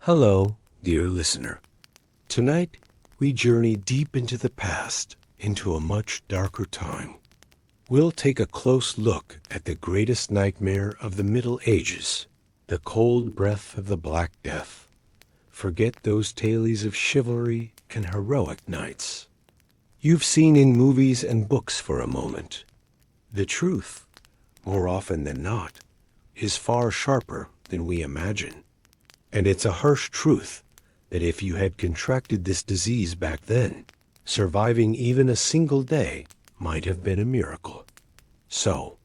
Hello, dear listener. Tonight, we journey deep into the past, into a much darker time. We'll take a close look at the greatest nightmare of the Middle Ages, the cold breath of the Black Death. Forget those tales of chivalry and heroic knights you've seen in movies and books for a moment. The truth, more often than not, is far sharper than we imagine. And it's a harsh truth that if you had contracted this disease back then, surviving even a single day might have been a miracle. So,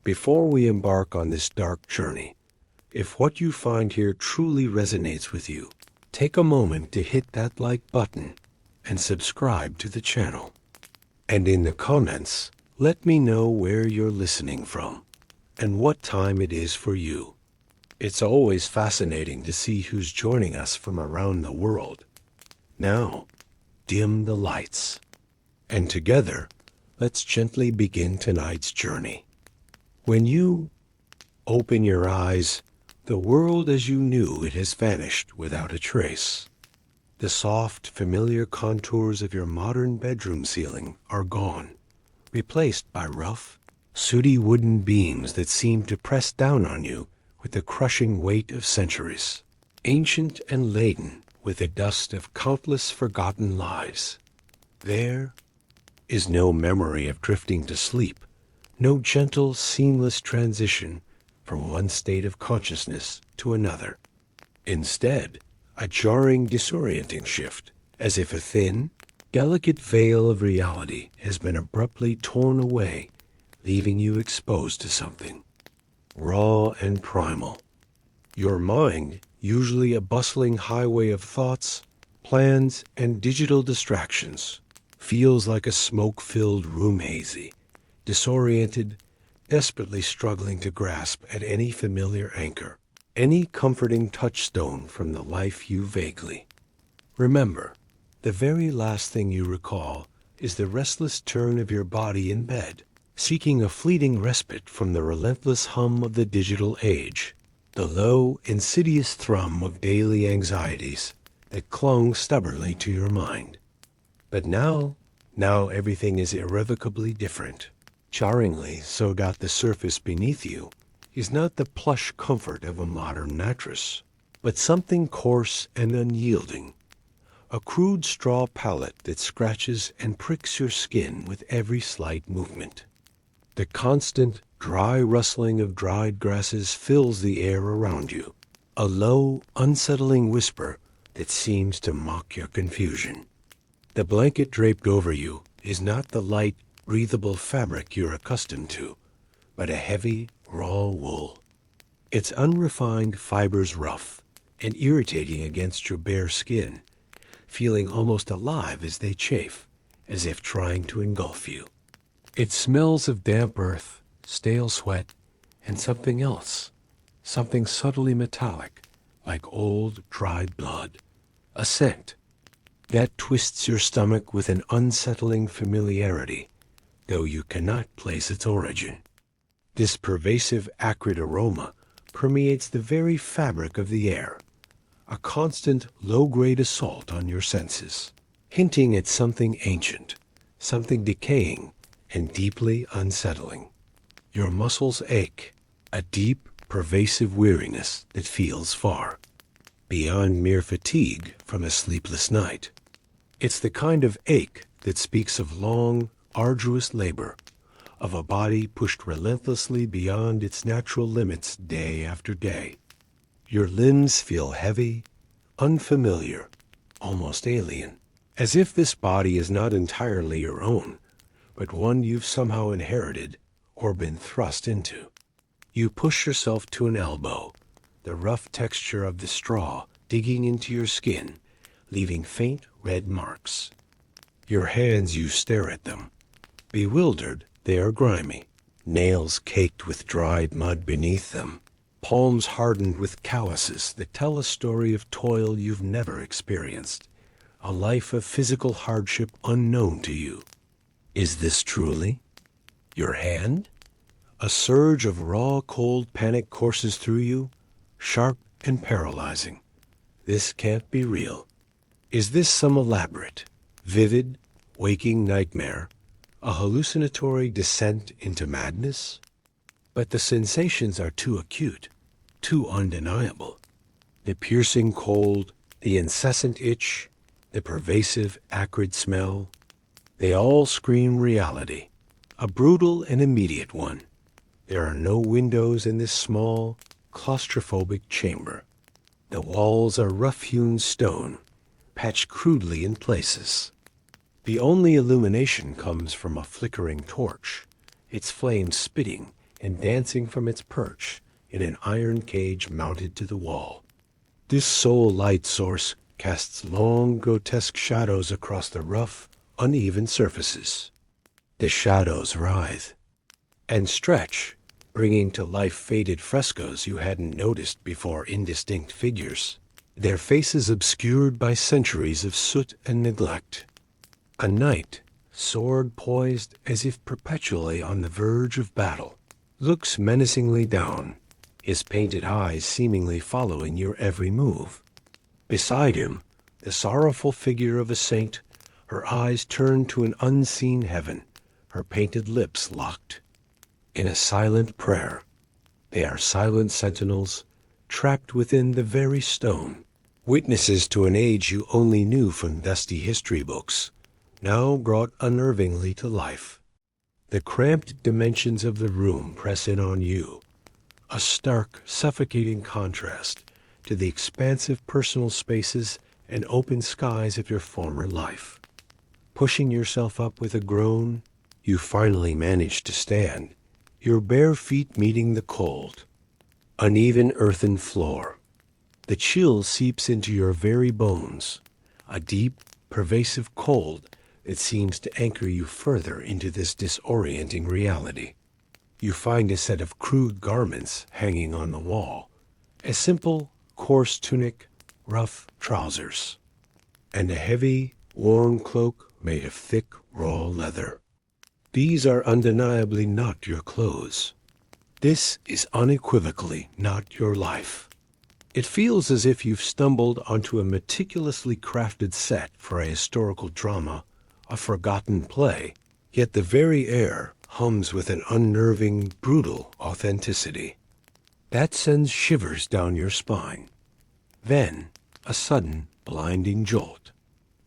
before we embark on this dark journey, if what you find here truly resonates with you, take a moment to hit that like button and subscribe to the channel. And in the comments, let me know where you're listening from and what time it is for you. It's always fascinating to see who's joining us from around the world. Now, dim the lights, and together, let's gently begin tonight's journey. When you open your eyes, the world as you knew it has vanished without a trace. The soft, familiar contours of your modern bedroom ceiling are gone, replaced by rough, sooty wooden beams that seem to press down on you with the crushing weight of centuries, ancient and laden with the dust of countless forgotten lives. There is no memory of drifting to sleep, no gentle, seamless transition from one state of consciousness to another. Instead, a jarring, disorienting shift, as if a thin, delicate veil of reality has been abruptly torn away, leaving you exposed to something raw and primal. Your mind, usually a bustling highway of thoughts, plans, and digital distractions, feels like a smoke-filled room hazy, disoriented, desperately struggling to grasp at any familiar anchor, any comforting touchstone from the life you vaguely remember. The very last thing you recall is the restless turn of your body in bed, seeking a fleeting respite from the relentless hum of the digital age, the low, insidious thrum of daily anxieties that clung stubbornly to your mind. But now everything is irrevocably different. Jarringly so that the surface beneath you is not the plush comfort of a modern mattress, but something coarse and unyielding, a crude straw pallet that scratches and pricks your skin with every slight movement. The constant, dry rustling of dried grasses fills the air around you, a low, unsettling whisper that seems to mock your confusion. The blanket draped over you is not the light, breathable fabric you're accustomed to, but a heavy, raw wool. Its unrefined fibers rough and irritating against your bare skin, feeling almost alive as they chafe, as if trying to engulf you. It smells of damp earth, stale sweat, and something else, something subtly metallic, like old, dried blood, a scent that twists your stomach with an unsettling familiarity, though you cannot place its origin. This pervasive, acrid aroma permeates the very fabric of the air, a constant, low-grade assault on your senses, hinting at something ancient, something decaying, and deeply unsettling. Your muscles ache, a deep, pervasive weariness that feels far beyond mere fatigue from a sleepless night. It's the kind of ache that speaks of long, arduous labor, of a body pushed relentlessly beyond its natural limits day after day. Your limbs feel heavy, unfamiliar, almost alien, as if this body is not entirely your own, but one you've somehow inherited or been thrust into. You push yourself to an elbow, the rough texture of the straw digging into your skin, leaving faint red marks. Your hands, you stare at them. Bewildered, they are grimy, nails caked with dried mud beneath them, palms hardened with calluses that tell a story of toil you've never experienced, a life of physical hardship unknown to you. Is this truly your hand? A surge of raw, cold panic courses through you, sharp and paralyzing. This can't be real. Is this some elaborate, vivid, waking nightmare, a hallucinatory descent into madness? But the sensations are too acute, too undeniable. The piercing cold, the incessant itch, the pervasive acrid smell, they all scream reality, a brutal and immediate one. There are no windows in this small, claustrophobic chamber. The walls are rough-hewn stone, patched crudely in places. The only illumination comes from a flickering torch, its flame spitting and dancing from its perch in an iron cage mounted to the wall. This sole light source casts long, grotesque shadows across the rough, uneven surfaces. The shadows writhe and stretch, bringing to life faded frescoes you hadn't noticed before, indistinct figures, their faces obscured by centuries of soot and neglect. A knight, sword poised as if perpetually on the verge of battle, looks menacingly down, his painted eyes seemingly following your every move. Beside him, the sorrowful figure of a saint, her eyes turned to an unseen heaven, her painted lips locked. In a silent prayer, they are silent sentinels, trapped within the very stone, witnesses to an age you only knew from dusty history books, now brought unnervingly to life. The cramped dimensions of the room press in on you, a stark, suffocating contrast to the expansive personal spaces and open skies of your former life. Pushing yourself up with a groan, you finally manage to stand, your bare feet meeting the cold, uneven earthen floor. The chill seeps into your very bones, a deep, pervasive cold that seems to anchor you further into this disorienting reality. You find a set of crude garments hanging on the wall, a simple, coarse tunic, rough trousers, and a heavy, worn cloak made of thick, raw leather. These are undeniably not your clothes. This is unequivocally not your life. It feels as if you've stumbled onto a meticulously crafted set for a historical drama, a forgotten play, yet the very air hums with an unnerving, brutal authenticity. That sends shivers down your spine. Then, a sudden, blinding jolt.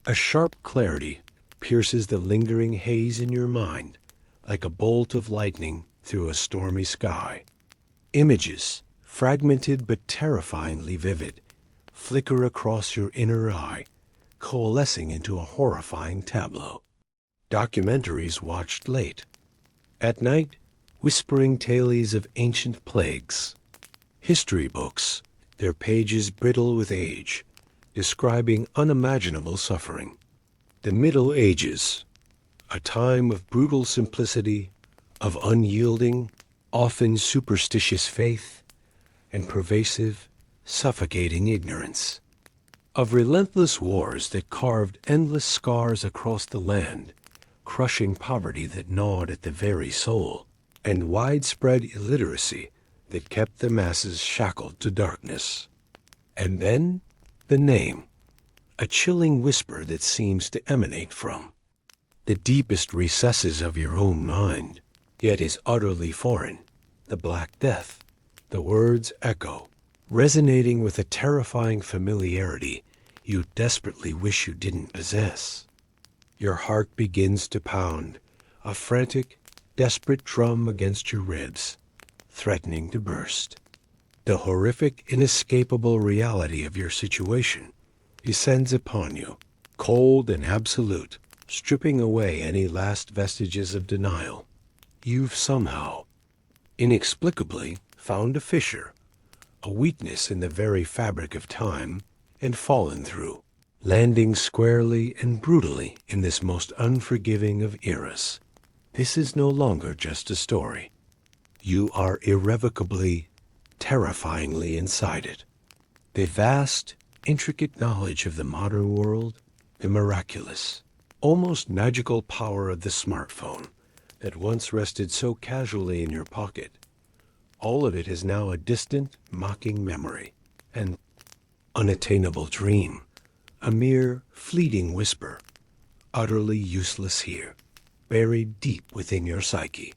A sharp clarity pierces the lingering haze in your mind, like a bolt of lightning through a stormy sky. Images, fragmented but terrifyingly vivid, flicker across your inner eye, coalescing into a horrifying tableau. Documentaries watched late. At night, whispering tales of ancient plagues. History books, their pages brittle with age, describing unimaginable suffering. The Middle Ages, a time of brutal simplicity, of unyielding, often superstitious faith, and pervasive, suffocating ignorance. Of relentless wars that carved endless scars across the land, crushing poverty that gnawed at the very soul, and widespread illiteracy that kept the masses shackled to darkness. And then, the name, a chilling whisper that seems to emanate from the deepest recesses of your own mind, yet is utterly foreign, the Black Death. The words echo, resonating with a terrifying familiarity you desperately wish you didn't possess. Your heart begins to pound, a frantic, desperate drum against your ribs, threatening to burst. The horrific, inescapable reality of your situation descends upon you, cold and absolute, stripping away any last vestiges of denial. You've somehow, inexplicably, found a fissure, a weakness in the very fabric of time, and fallen through, landing squarely and brutally in this most unforgiving of eras. This is no longer just a story. You are irrevocably, terrifyingly inside it. The vast, intricate knowledge of the modern world, the miraculous, almost magical power of the smartphone that once rested so casually in your pocket, all of it is now a distant, mocking memory. And unattainable dream, a mere fleeting whisper, utterly useless here, buried deep within your psyche.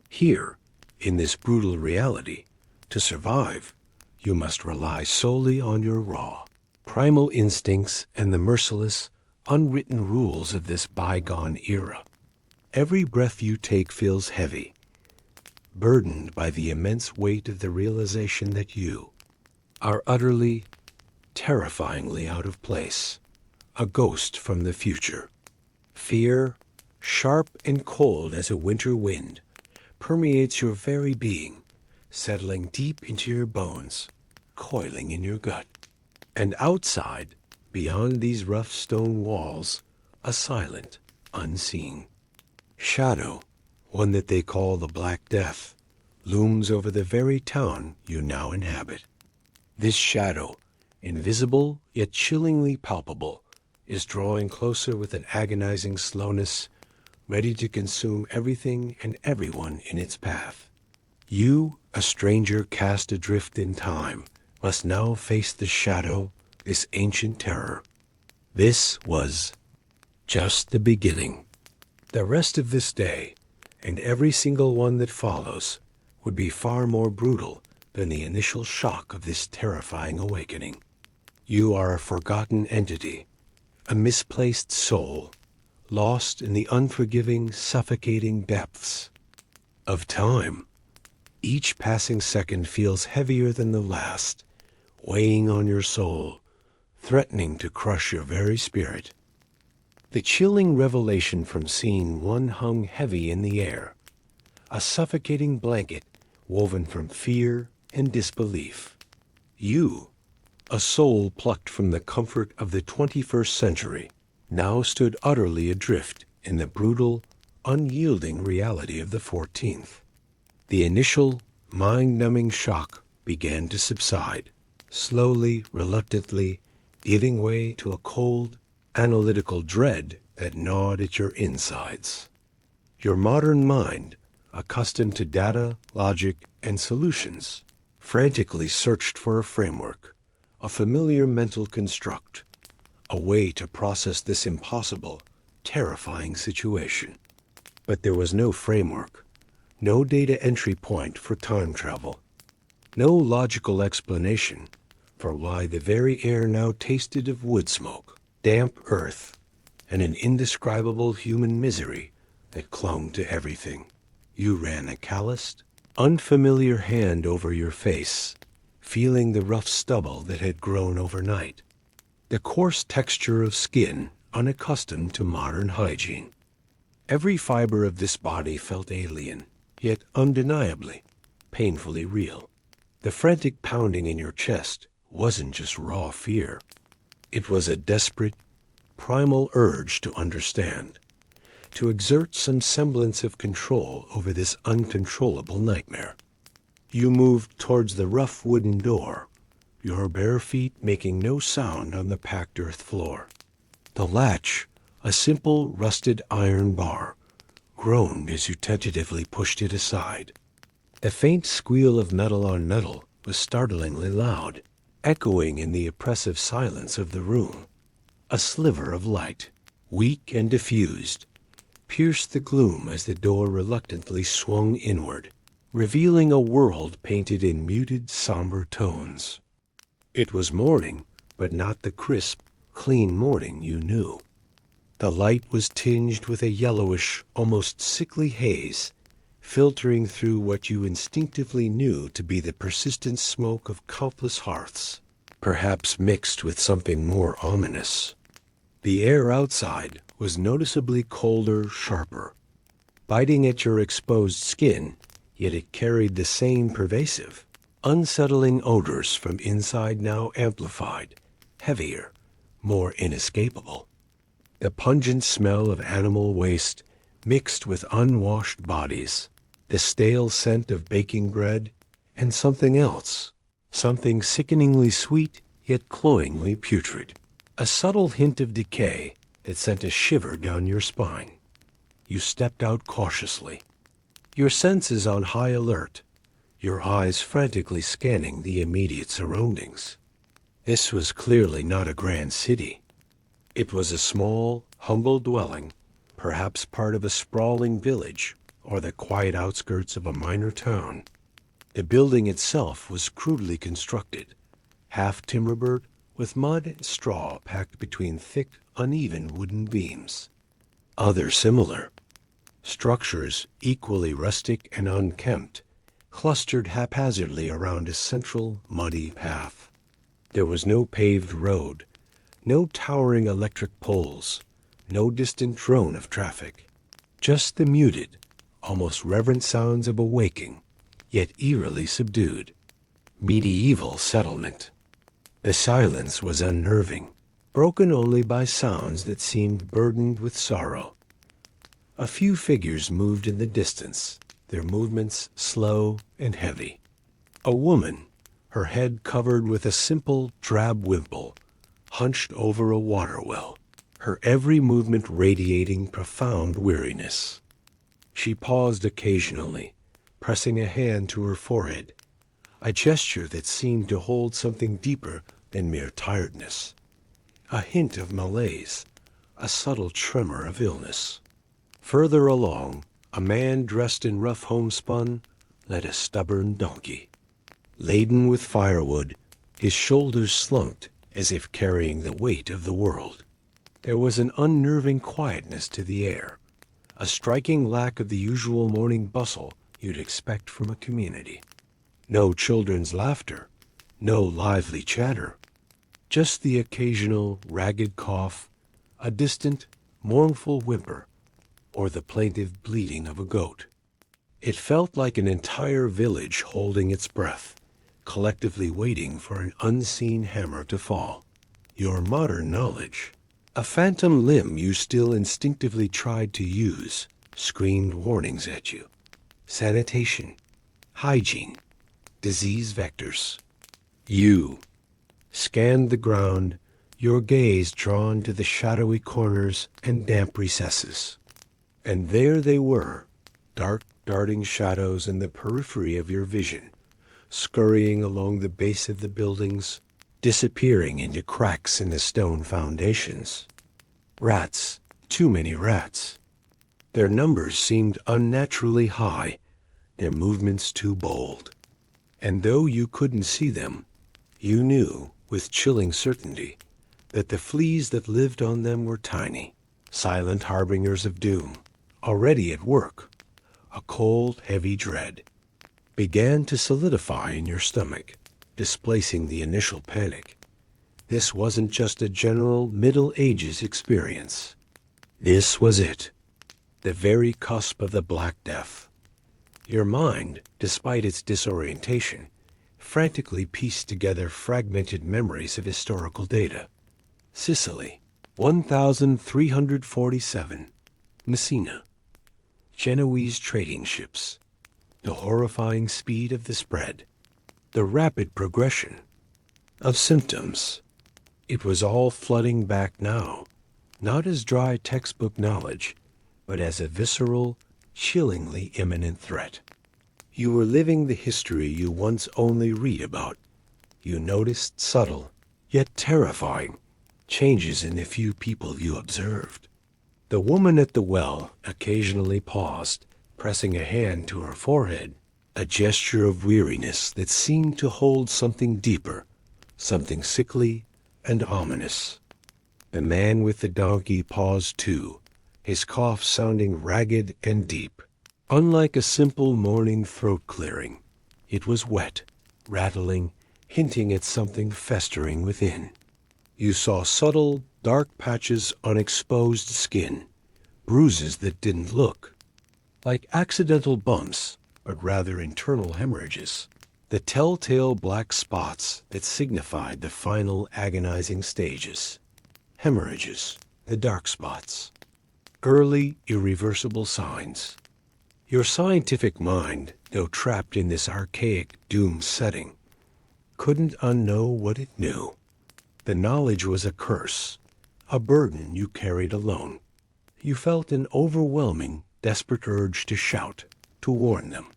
Here, in this brutal reality, to survive, you must rely solely on your raw, primal instincts and the merciless, unwritten rules of this bygone era. Every breath you take feels heavy, burdened by the immense weight of the realization that you are utterly, terrifyingly out of place, a ghost from the future. Fear, sharp and cold as a winter wind, permeates your very being, settling deep into your bones, coiling in your gut. And outside, beyond these rough stone walls, a silent, unseen shadow, one that they call the Black Death, looms over the very town you now inhabit. This shadow, invisible yet chillingly palpable, is drawing closer with an agonizing slowness, ready to consume everything and everyone in its path. You, a stranger cast adrift in time, must now face the shadow, this ancient terror. This was just the beginning. The rest of this day, and every single one that follows, would be far more brutal than the initial shock of this terrifying awakening. You are a forgotten entity, a misplaced soul, lost in the unforgiving, suffocating depths of time. Each passing second feels heavier than the last, weighing on your soul, threatening to crush your very spirit. The chilling revelation from scene one hung heavy in the air, a suffocating blanket woven from fear and disbelief. You, a soul plucked from the comfort of the 21st century, now stood utterly adrift in the brutal, unyielding reality of the 14th. The initial, mind-numbing shock began to subside, slowly, reluctantly, giving way to a cold, analytical dread that gnawed at your insides. Your modern mind, accustomed to data, logic, and solutions, frantically searched for a framework, a familiar mental construct, a way to process this impossible, terrifying situation. But there was no framework, no data entry point for time travel, no logical explanation for why the very air now tasted of wood smoke, damp earth, and an indescribable human misery that clung to everything. You ran a calloused, unfamiliar hand over your face, feeling the rough stubble that had grown overnight, the coarse texture of skin unaccustomed to modern hygiene. Every fiber of this body felt alien, yet undeniably, painfully real. The frantic pounding in your chest wasn't just raw fear. It was a desperate, primal urge to understand, to exert some semblance of control over this uncontrollable nightmare. You moved towards the rough wooden door, your bare feet making no sound on the packed earth floor. The latch, a simple rusted iron bar, groaned as you tentatively pushed it aside. The faint squeal of metal on metal was startlingly loud, echoing in the oppressive silence of the room. A sliver of light, weak and diffused, pierced the gloom as the door reluctantly swung inward, revealing a world painted in muted, somber tones. It was morning, but not the crisp, clean morning you knew. The light was tinged with a yellowish, almost sickly haze, filtering through what you instinctively knew to be the persistent smoke of countless hearths, perhaps mixed with something more ominous. The air outside was noticeably colder, sharper, biting at your exposed skin, yet it carried the same pervasive, unsettling odors from inside now amplified, heavier, more inescapable. The pungent smell of animal waste mixed with unwashed bodies, the stale scent of baking bread, and something else, something sickeningly sweet yet cloyingly putrid. A subtle hint of decay that sent a shiver down your spine. You stepped out cautiously, your senses on high alert, your eyes frantically scanning the immediate surroundings. This was clearly not a grand city. It was a small, humble dwelling, perhaps part of a sprawling village or the quiet outskirts of a minor town. The building itself was crudely constructed, half timber-board with mud and straw packed between thick, uneven wooden beams. Other similar structures, equally rustic and unkempt, clustered haphazardly around a central, muddy path. There was no paved road, no towering electric poles, no distant drone of traffic, just the muted, almost reverent sounds of a waking, yet eerily subdued, medieval settlement. The silence was unnerving, broken only by sounds that seemed burdened with sorrow. A few figures moved in the distance, their movements slow and heavy. A woman, her head covered with a simple drab wimple, hunched over a water well, her every movement radiating profound weariness. She paused occasionally, pressing a hand to her forehead, a gesture that seemed to hold something deeper than mere tiredness, a hint of malaise, a subtle tremor of illness. Further along, a man dressed in rough homespun led a stubborn donkey. Laden with firewood, his shoulders slumped as if carrying the weight of the world. There was an unnerving quietness to the air, a striking lack of the usual morning bustle you'd expect from a community. No children's laughter, no lively chatter, just the occasional ragged cough, a distant, mournful whimper, or the plaintive bleating of a goat. It felt like an entire village holding its breath, collectively waiting for an unseen hammer to fall. Your modern knowledge, a phantom limb you still instinctively tried to use, screamed warnings at you. Sanitation, hygiene, disease vectors. You scanned the ground, your gaze drawn to the shadowy corners and damp recesses. And there they were, dark, darting shadows in the periphery of your vision, scurrying along the base of the buildings, disappearing into cracks in the stone foundations. Rats, too many rats. Their numbers seemed unnaturally high, their movements too bold. And though you couldn't see them, you knew, with chilling certainty, that the fleas that lived on them were tiny, silent harbingers of doom, already at work. A cold, heavy dread began to solidify in your stomach, displacing the initial panic. This wasn't just a general Middle Ages experience. This was it, the very cusp of the Black Death. Your mind, despite its disorientation, frantically pieced together fragmented memories of historical data. Sicily, 1347. Messina. Genoese trading ships. The horrifying speed of the spread. The rapid progression of symptoms. It was all flooding back now, not as dry textbook knowledge, but as a visceral, chillingly imminent threat. You were living the history you once only read about. You noticed subtle, yet terrifying, changes in the few people you observed. The woman at the well occasionally paused, pressing a hand to her forehead, a gesture of weariness that seemed to hold something deeper, something sickly and ominous. The man with the donkey paused too, his cough sounding ragged and deep. Unlike a simple morning throat clearing, it was wet, rattling, hinting at something festering within. You saw subtle, dark patches on exposed skin, bruises that didn't look like accidental bumps, but rather internal hemorrhages, the telltale black spots that signified the final agonizing stages. Hemorrhages, the dark spots, early irreversible signs. Your scientific mind, though trapped in this archaic doom setting, couldn't unknow what it knew. The knowledge was a curse, a burden you carried alone. You felt an overwhelming, desperate urge to shout, to warn them,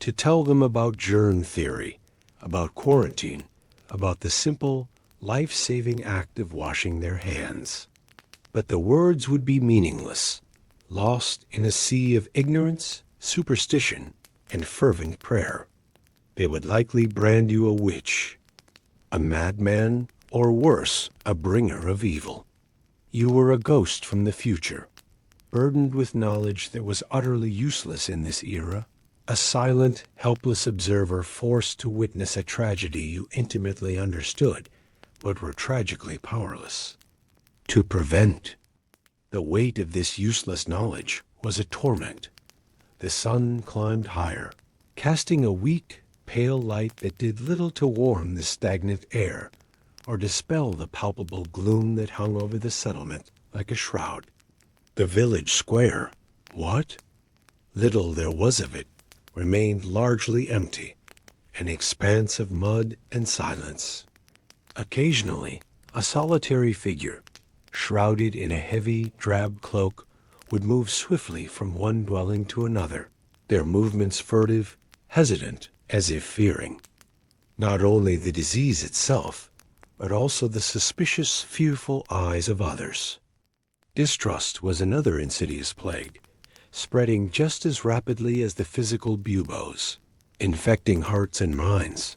to tell them about germ theory, about quarantine, about the simple, life-saving act of washing their hands. But the words would be meaningless, lost in a sea of ignorance, superstition, and fervent prayer. They would likely brand you a witch, a madman, or worse, a bringer of evil. You were a ghost from the future, burdened with knowledge that was utterly useless in this era, a silent, helpless observer forced to witness a tragedy you intimately understood, but were tragically powerless to prevent. The weight of this useless knowledge was a torment. The sun climbed higher, casting a weak, pale light that did little to warm the stagnant air or dispel the palpable gloom that hung over the settlement like a shroud. The village square, what little there was of it, remained largely empty, an expanse of mud and silence. Occasionally, a solitary figure, shrouded in a heavy, drab cloak, would move swiftly from one dwelling to another, their movements furtive, hesitant, as if fearing not only the disease itself, but also the suspicious, fearful eyes of others. Distrust was another insidious plague, spreading just as rapidly as the physical buboes, infecting hearts and minds.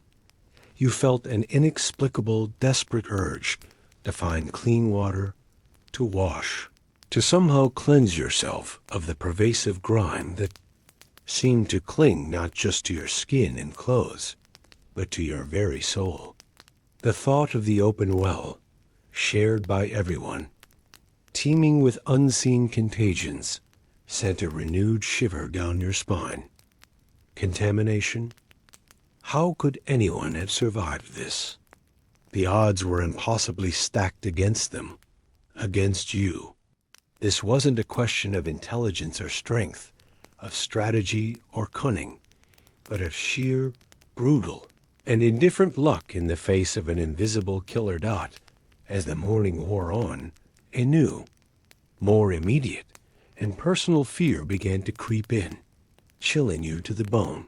You felt an inexplicable, desperate urge to find clean water, to wash, to somehow cleanse yourself of the pervasive grime that seemed to cling not just to your skin and clothes, but to your very soul. The thought of the open well, shared by everyone, teeming with unseen contagions, sent a renewed shiver down your spine. Contamination? How could anyone have survived this? The odds were impossibly stacked against them, against you. This wasn't a question of intelligence or strength, of strategy or cunning, but of sheer, brutal, and indifferent luck in the face of an invisible killer dot. As the morning wore on, a new, more immediate, and personal fear began to creep in, chilling you to the bone.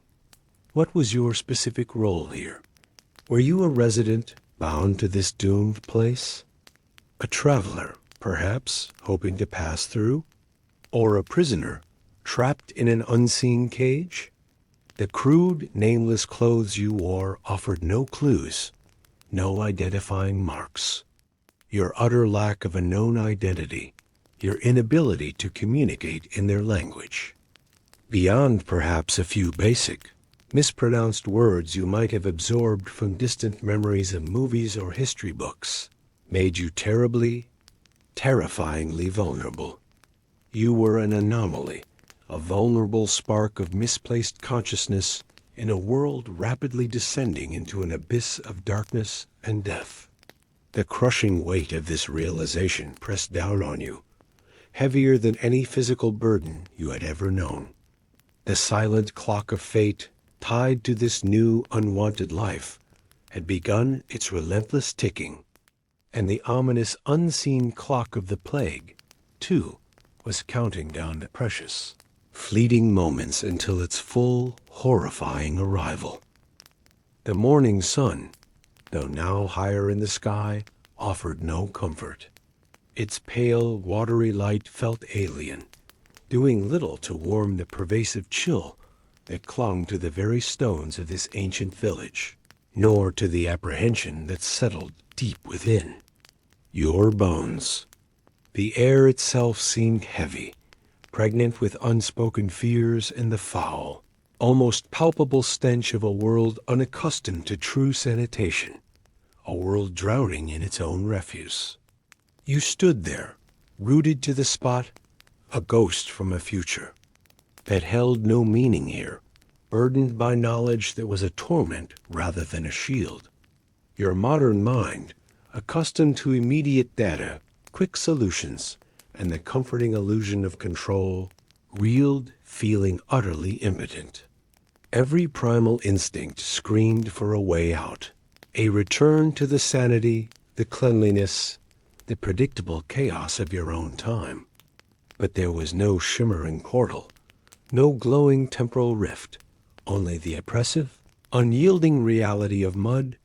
What was your specific role here? Were you a resident bound to this doomed place? A traveler, perhaps, hoping to pass through? Or a prisoner, trapped in an unseen cage? The crude, nameless clothes you wore offered no clues, no identifying marks. Your utter lack of a known identity, your inability to communicate in their language. Beyond perhaps a few basic, mispronounced words you might have absorbed from distant memories of movies or history books, made you terribly, terrifyingly vulnerable. You were an anomaly, a vulnerable spark of misplaced consciousness in a world rapidly descending into an abyss of darkness and death. The crushing weight of this realization pressed down on you, heavier than any physical burden you had ever known. The silent clock of fate, tied to this new, unwanted life, had begun its relentless ticking, and the ominous, unseen clock of the plague, too, was counting down the precious, fleeting moments until its full, horrifying arrival. The morning sun, though now higher in the sky, offered no comfort. Its pale, watery light felt alien, doing little to warm the pervasive chill that clung to the very stones of this ancient village, nor to the apprehension that settled deep within your bones. The air itself seemed heavy, pregnant with unspoken fears and the foul, almost palpable stench of a world unaccustomed to true sanitation, a world drowning in its own refuse. You stood there, rooted to the spot, a ghost from a future that held no meaning here, burdened by knowledge that was a torment rather than a shield. Your modern mind, accustomed to immediate data, quick solutions, and the comforting illusion of control, reeled, feeling utterly impotent. Every primal instinct screamed for a way out, a return to the sanity, the cleanliness, the predictable chaos of your own time. But there was no shimmering portal, no glowing temporal rift, only the oppressive, unyielding reality of mud,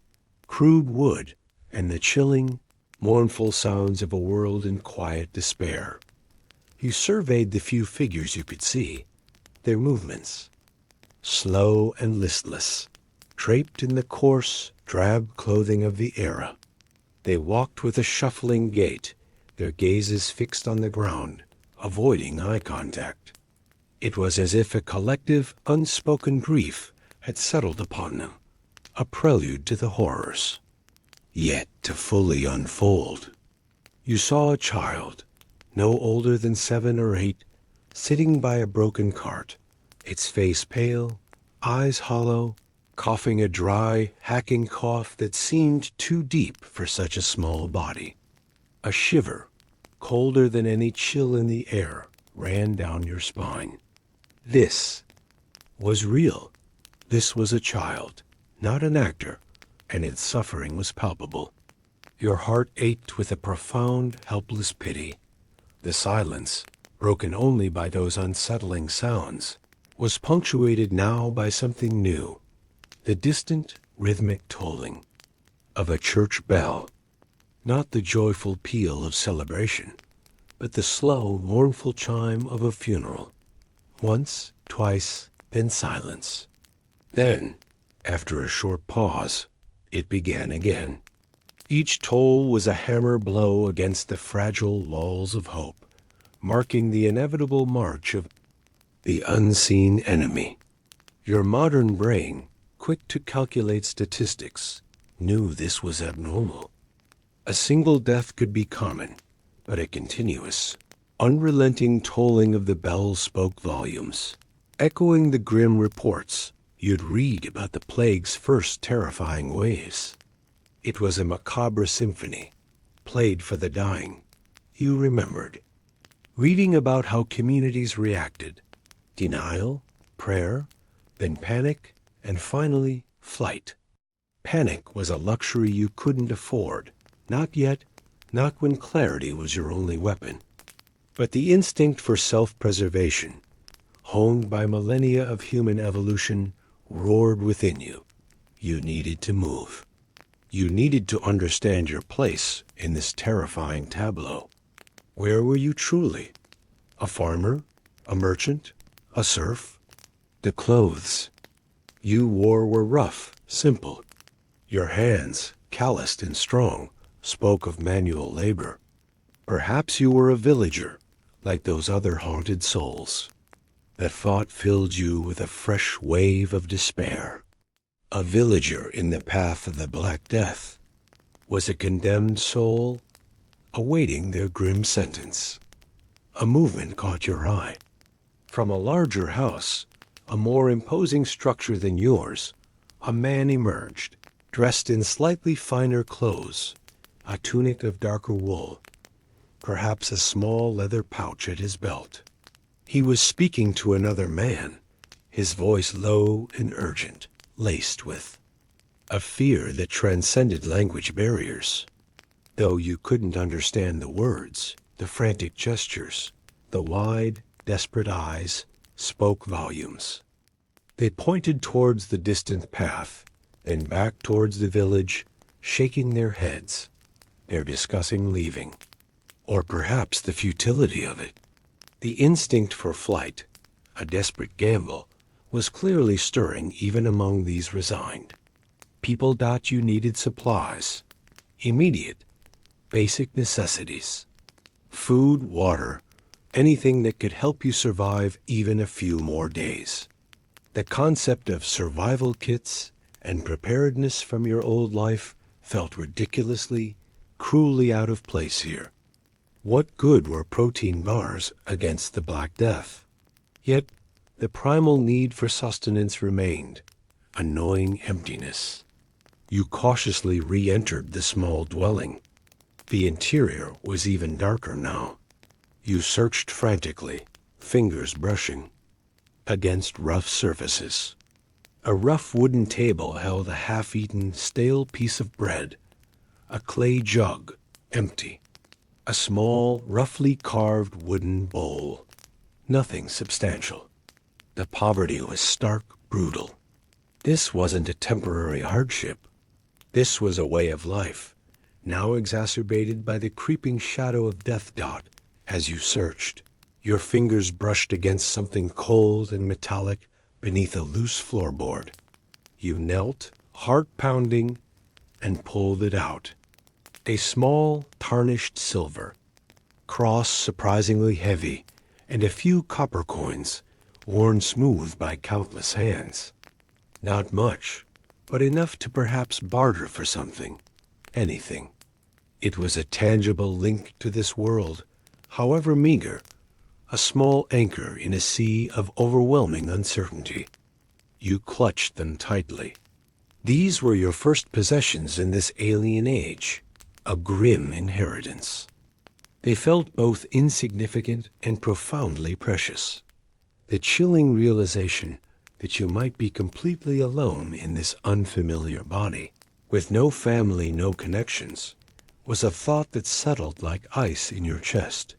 crude wood, and the chilling, mournful sounds of a world in quiet despair. You surveyed the few figures you could see, their movements, slow and listless, draped in the coarse, drab clothing of the era. They walked with a shuffling gait, their gazes fixed on the ground, avoiding eye contact. It was as if a collective, unspoken grief had settled upon them, a prelude to the horrors, yet to fully unfold. You saw a child, no older than 7 or 8, sitting by a broken cart, its face pale, eyes hollow, coughing a dry, hacking cough that seemed too deep for such a small body. A shiver, colder than any chill in the air, ran down your spine. This was real. This was a child, not an actor, and its suffering was palpable. Your heart ached with a profound, helpless pity. The silence, broken only by those unsettling sounds, was punctuated now by something new, the distant, rhythmic tolling of a church bell, not the joyful peal of celebration, but the slow, mournful chime of a funeral. Once, twice, then silence. Then, after a short pause, it began again. Each toll was a hammer blow against the fragile walls of hope, marking the inevitable march of the unseen enemy. Your modern brain, quick to calculate statistics, knew this was abnormal. A single death could be common, but a continuous, unrelenting tolling of the bell spoke volumes, echoing the grim reports you'd read about the plague's first terrifying waves. It was a macabre symphony, played for the dying. You remembered, reading about how communities reacted: denial, prayer, then panic, and finally flight. Panic was a luxury you couldn't afford, not yet, not when clarity was your only weapon. But the instinct for self-preservation, honed by millennia of human evolution, roared within you. You needed to move. You needed to understand your place in this terrifying tableau. Where were you truly? A farmer? A merchant? A serf? The clothes you wore were rough, simple. Your hands, calloused and strong, spoke of manual labor. Perhaps you were a villager, like those other haunted souls. That thought filled you with a fresh wave of despair. A villager in the path of the Black Death was a condemned soul awaiting their grim sentence. A movement caught your eye. From a larger house, a more imposing structure than yours, a man emerged, dressed in slightly finer clothes, a tunic of darker wool, perhaps a small leather pouch at his belt. He was speaking to another man, his voice low and urgent, laced with a fear that transcended language barriers. Though you couldn't understand the words, the frantic gestures, the wide, desperate eyes spoke volumes. They pointed towards the distant path, then back towards the village, shaking their heads. They're discussing leaving, or perhaps the futility of it. The instinct for flight, a desperate gamble, was clearly stirring even among these resigned. People thought you needed supplies, immediate, basic necessities, food, water, anything that could help you survive even a few more days. The concept of survival kits and preparedness from your old life felt ridiculously, cruelly out of place here. What good were protein bars against the Black Death? Yet the primal need for sustenance remained, a gnawing emptiness. You cautiously re-entered the small dwelling. The interior was even darker now. You searched frantically, fingers brushing against rough surfaces. A rough wooden table held a half-eaten, stale piece of bread, a clay jug, empty, a small, roughly carved wooden bowl. Nothing substantial. The poverty was stark, brutal. This wasn't a temporary hardship. This was a way of life, now exacerbated by the creeping shadow of death. As you searched, your fingers brushed against something cold and metallic beneath a loose floorboard. You knelt, heart pounding, and pulled it out. A small, tarnished silver cross, surprisingly heavy, and a few copper coins, worn smooth by countless hands. Not much, but enough to perhaps barter for something, anything. It was a tangible link to this world, however meager, a small anchor in a sea of overwhelming uncertainty. You clutched them tightly. These were your first possessions in this alien age, a grim inheritance. They felt both insignificant and profoundly precious. The chilling realization that you might be completely alone in this unfamiliar body, with no family, no connections, was a thought that settled like ice in your chest.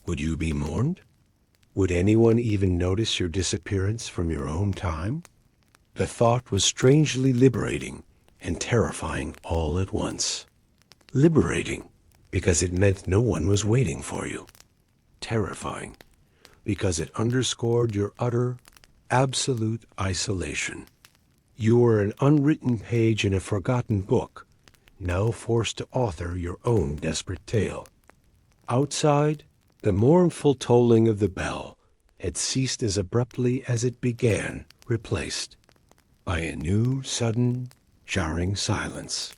Would you be mourned? Would anyone even notice your disappearance from your own time? The thought was strangely liberating and terrifying all at once. Liberating, because it meant no one was waiting for you. Terrifying, because it underscored your utter, absolute isolation. You were an unwritten page in a forgotten book, now forced to author your own desperate tale. Outside, the mournful tolling of the bell had ceased as abruptly as it began, replaced by a new, sudden, jarring silence.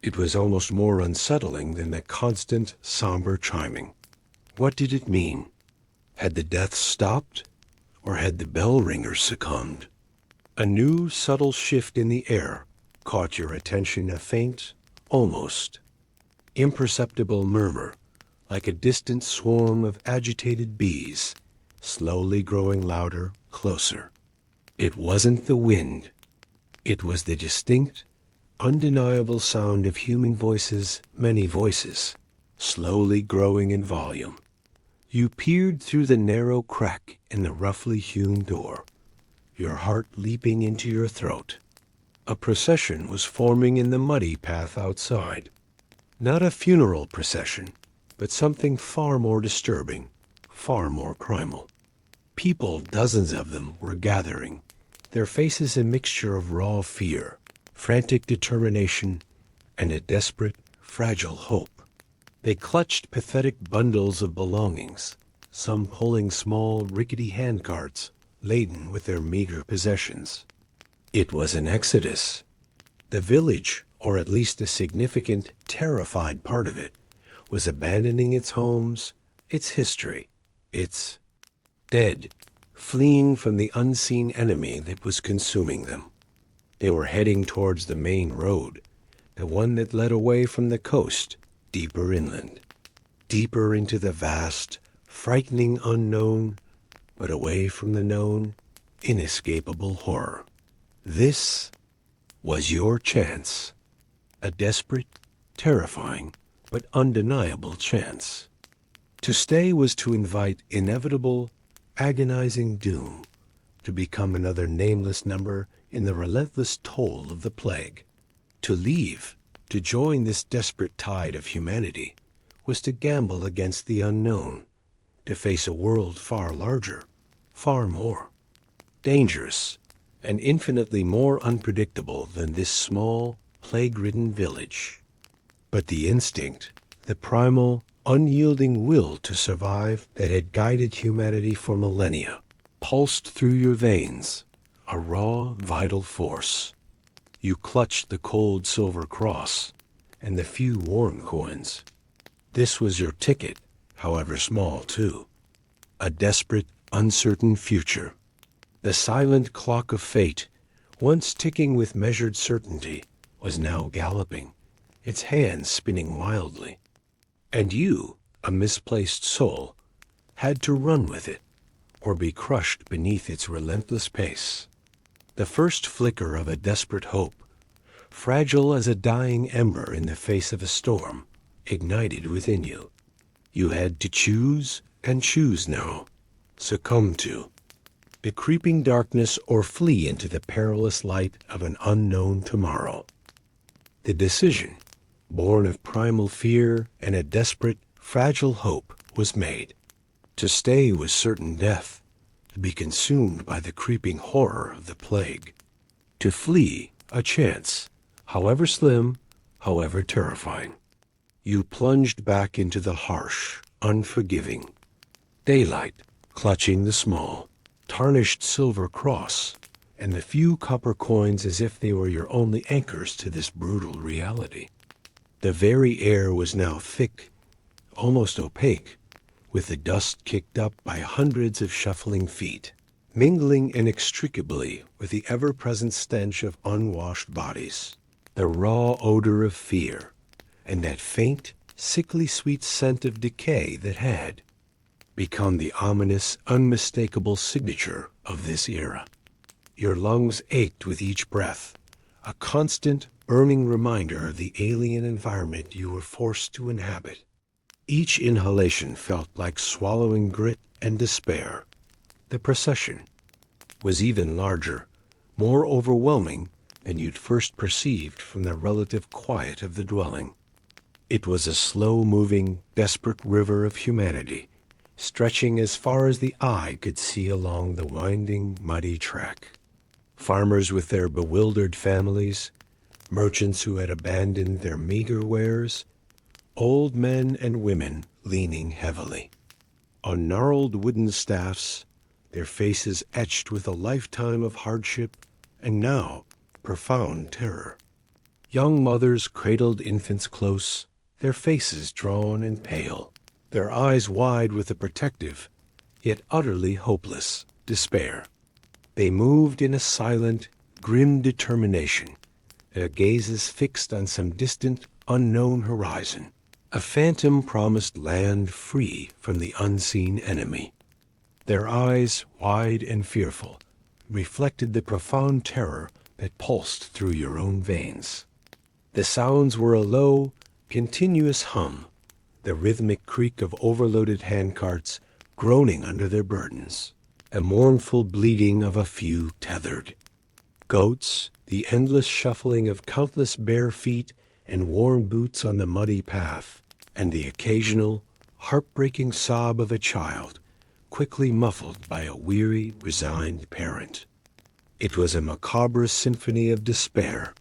It was almost more unsettling than the constant, somber chiming. What did it mean? Had the death stopped, or had the bell ringer succumbed? A new, subtle shift in the air caught your attention, a faint, almost imperceptible murmur, like a distant swarm of agitated bees, slowly growing louder, closer. It wasn't the wind. It was the distinct, undeniable sound of human voices, many voices, slowly growing in volume. You peered through the narrow crack in the roughly hewn door, your heart leaping into your throat. A procession was forming in the muddy path outside. Not a funeral procession, but something far more disturbing, far more primal. People, dozens of them, were gathering, their faces a mixture of raw fear, frantic determination, and a desperate, fragile hope. They clutched pathetic bundles of belongings, some pulling small, rickety handcarts laden with their meager possessions. It was an exodus. The village, or at least a significant, terrified part of it, was abandoning its homes, its history, its dead, fleeing from the unseen enemy that was consuming them. They were heading towards the main road, the one that led away from the coast, deeper inland, deeper into the vast, frightening unknown, but away from the known, inescapable horror. This was your chance, a desperate, terrifying, but undeniable chance. To stay was to invite inevitable, agonizing doom, to become another nameless number in the relentless toll of the plague. To leave, to join this desperate tide of humanity, was to gamble against the unknown, to face a world far larger, far more dangerous, and infinitely more unpredictable than this small, plague-ridden village. But the instinct, the primal, unyielding will to survive that had guided humanity for millennia, pulsed through your veins, a raw, vital force. You clutched the cold silver cross and the few warm coins. This was your ticket, however small, too. A desperate, uncertain future. The silent clock of fate, once ticking with measured certainty, was now galloping, its hands spinning wildly. And you, a misplaced soul, had to run with it, or be crushed beneath its relentless pace. The first flicker of a desperate hope, fragile as a dying ember in the face of a storm, ignited within you. You had to choose, and choose now, succumb to the creeping darkness or flee into the perilous light of an unknown tomorrow. The decision, born of primal fear and a desperate, fragile hope, was made. To stay was certain death, to be consumed by the creeping horror of the plague. To flee, a chance, however slim, however terrifying. You plunged back into the harsh, unforgiving daylight, clutching the small, tarnished silver cross and the few copper coins as if they were your only anchors to this brutal reality. The very air was now thick, almost opaque, with the dust kicked up by hundreds of shuffling feet, mingling inextricably with the ever-present stench of unwashed bodies, the raw odor of fear, and that faint, sickly sweet scent of decay that had become the ominous, unmistakable signature of this era. Your lungs ached with each breath, a constant, burning reminder of the alien environment you were forced to inhabit. Each inhalation felt like swallowing grit and despair. The procession was even larger, more overwhelming than you'd first perceived from the relative quiet of the dwelling. It was a slow-moving, desperate river of humanity, stretching as far as the eye could see along the winding, muddy track. Farmers with their bewildered families, merchants who had abandoned their meager wares, old men and women leaning heavily on gnarled wooden staffs, their faces etched with a lifetime of hardship and now profound terror. Young mothers cradled infants close, their faces drawn and pale, their eyes wide with a protective, yet utterly hopeless, despair. They moved in a silent, grim determination, their gazes fixed on some distant, unknown horizon, a phantom-promised land free from the unseen enemy. Their eyes, wide and fearful, reflected the profound terror that pulsed through your own veins. The sounds were a low, continuous hum, the rhythmic creak of overloaded handcarts groaning under their burdens, a mournful bleating of a few tethered goats, the endless shuffling of countless bare feet and worn boots on the muddy path, and the occasional, heartbreaking sob of a child, quickly muffled by a weary, resigned parent. It was a macabre symphony of despair,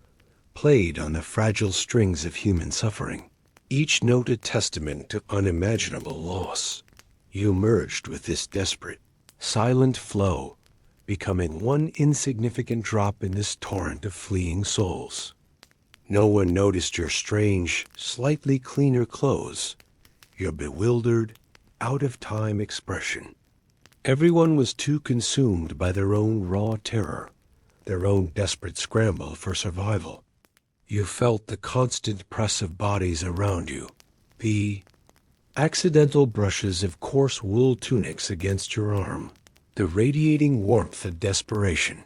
played on the fragile strings of human suffering, each note a testament to unimaginable loss. You merged with this desperate, silent flow, becoming one insignificant drop in this torrent of fleeing souls. No one noticed your strange, slightly cleaner clothes, your bewildered, out-of-time expression. Everyone was too consumed by their own raw terror, their own desperate scramble for survival. You felt the constant press of bodies around you, the accidental brushes of coarse wool tunics against your arm, the radiating warmth of desperation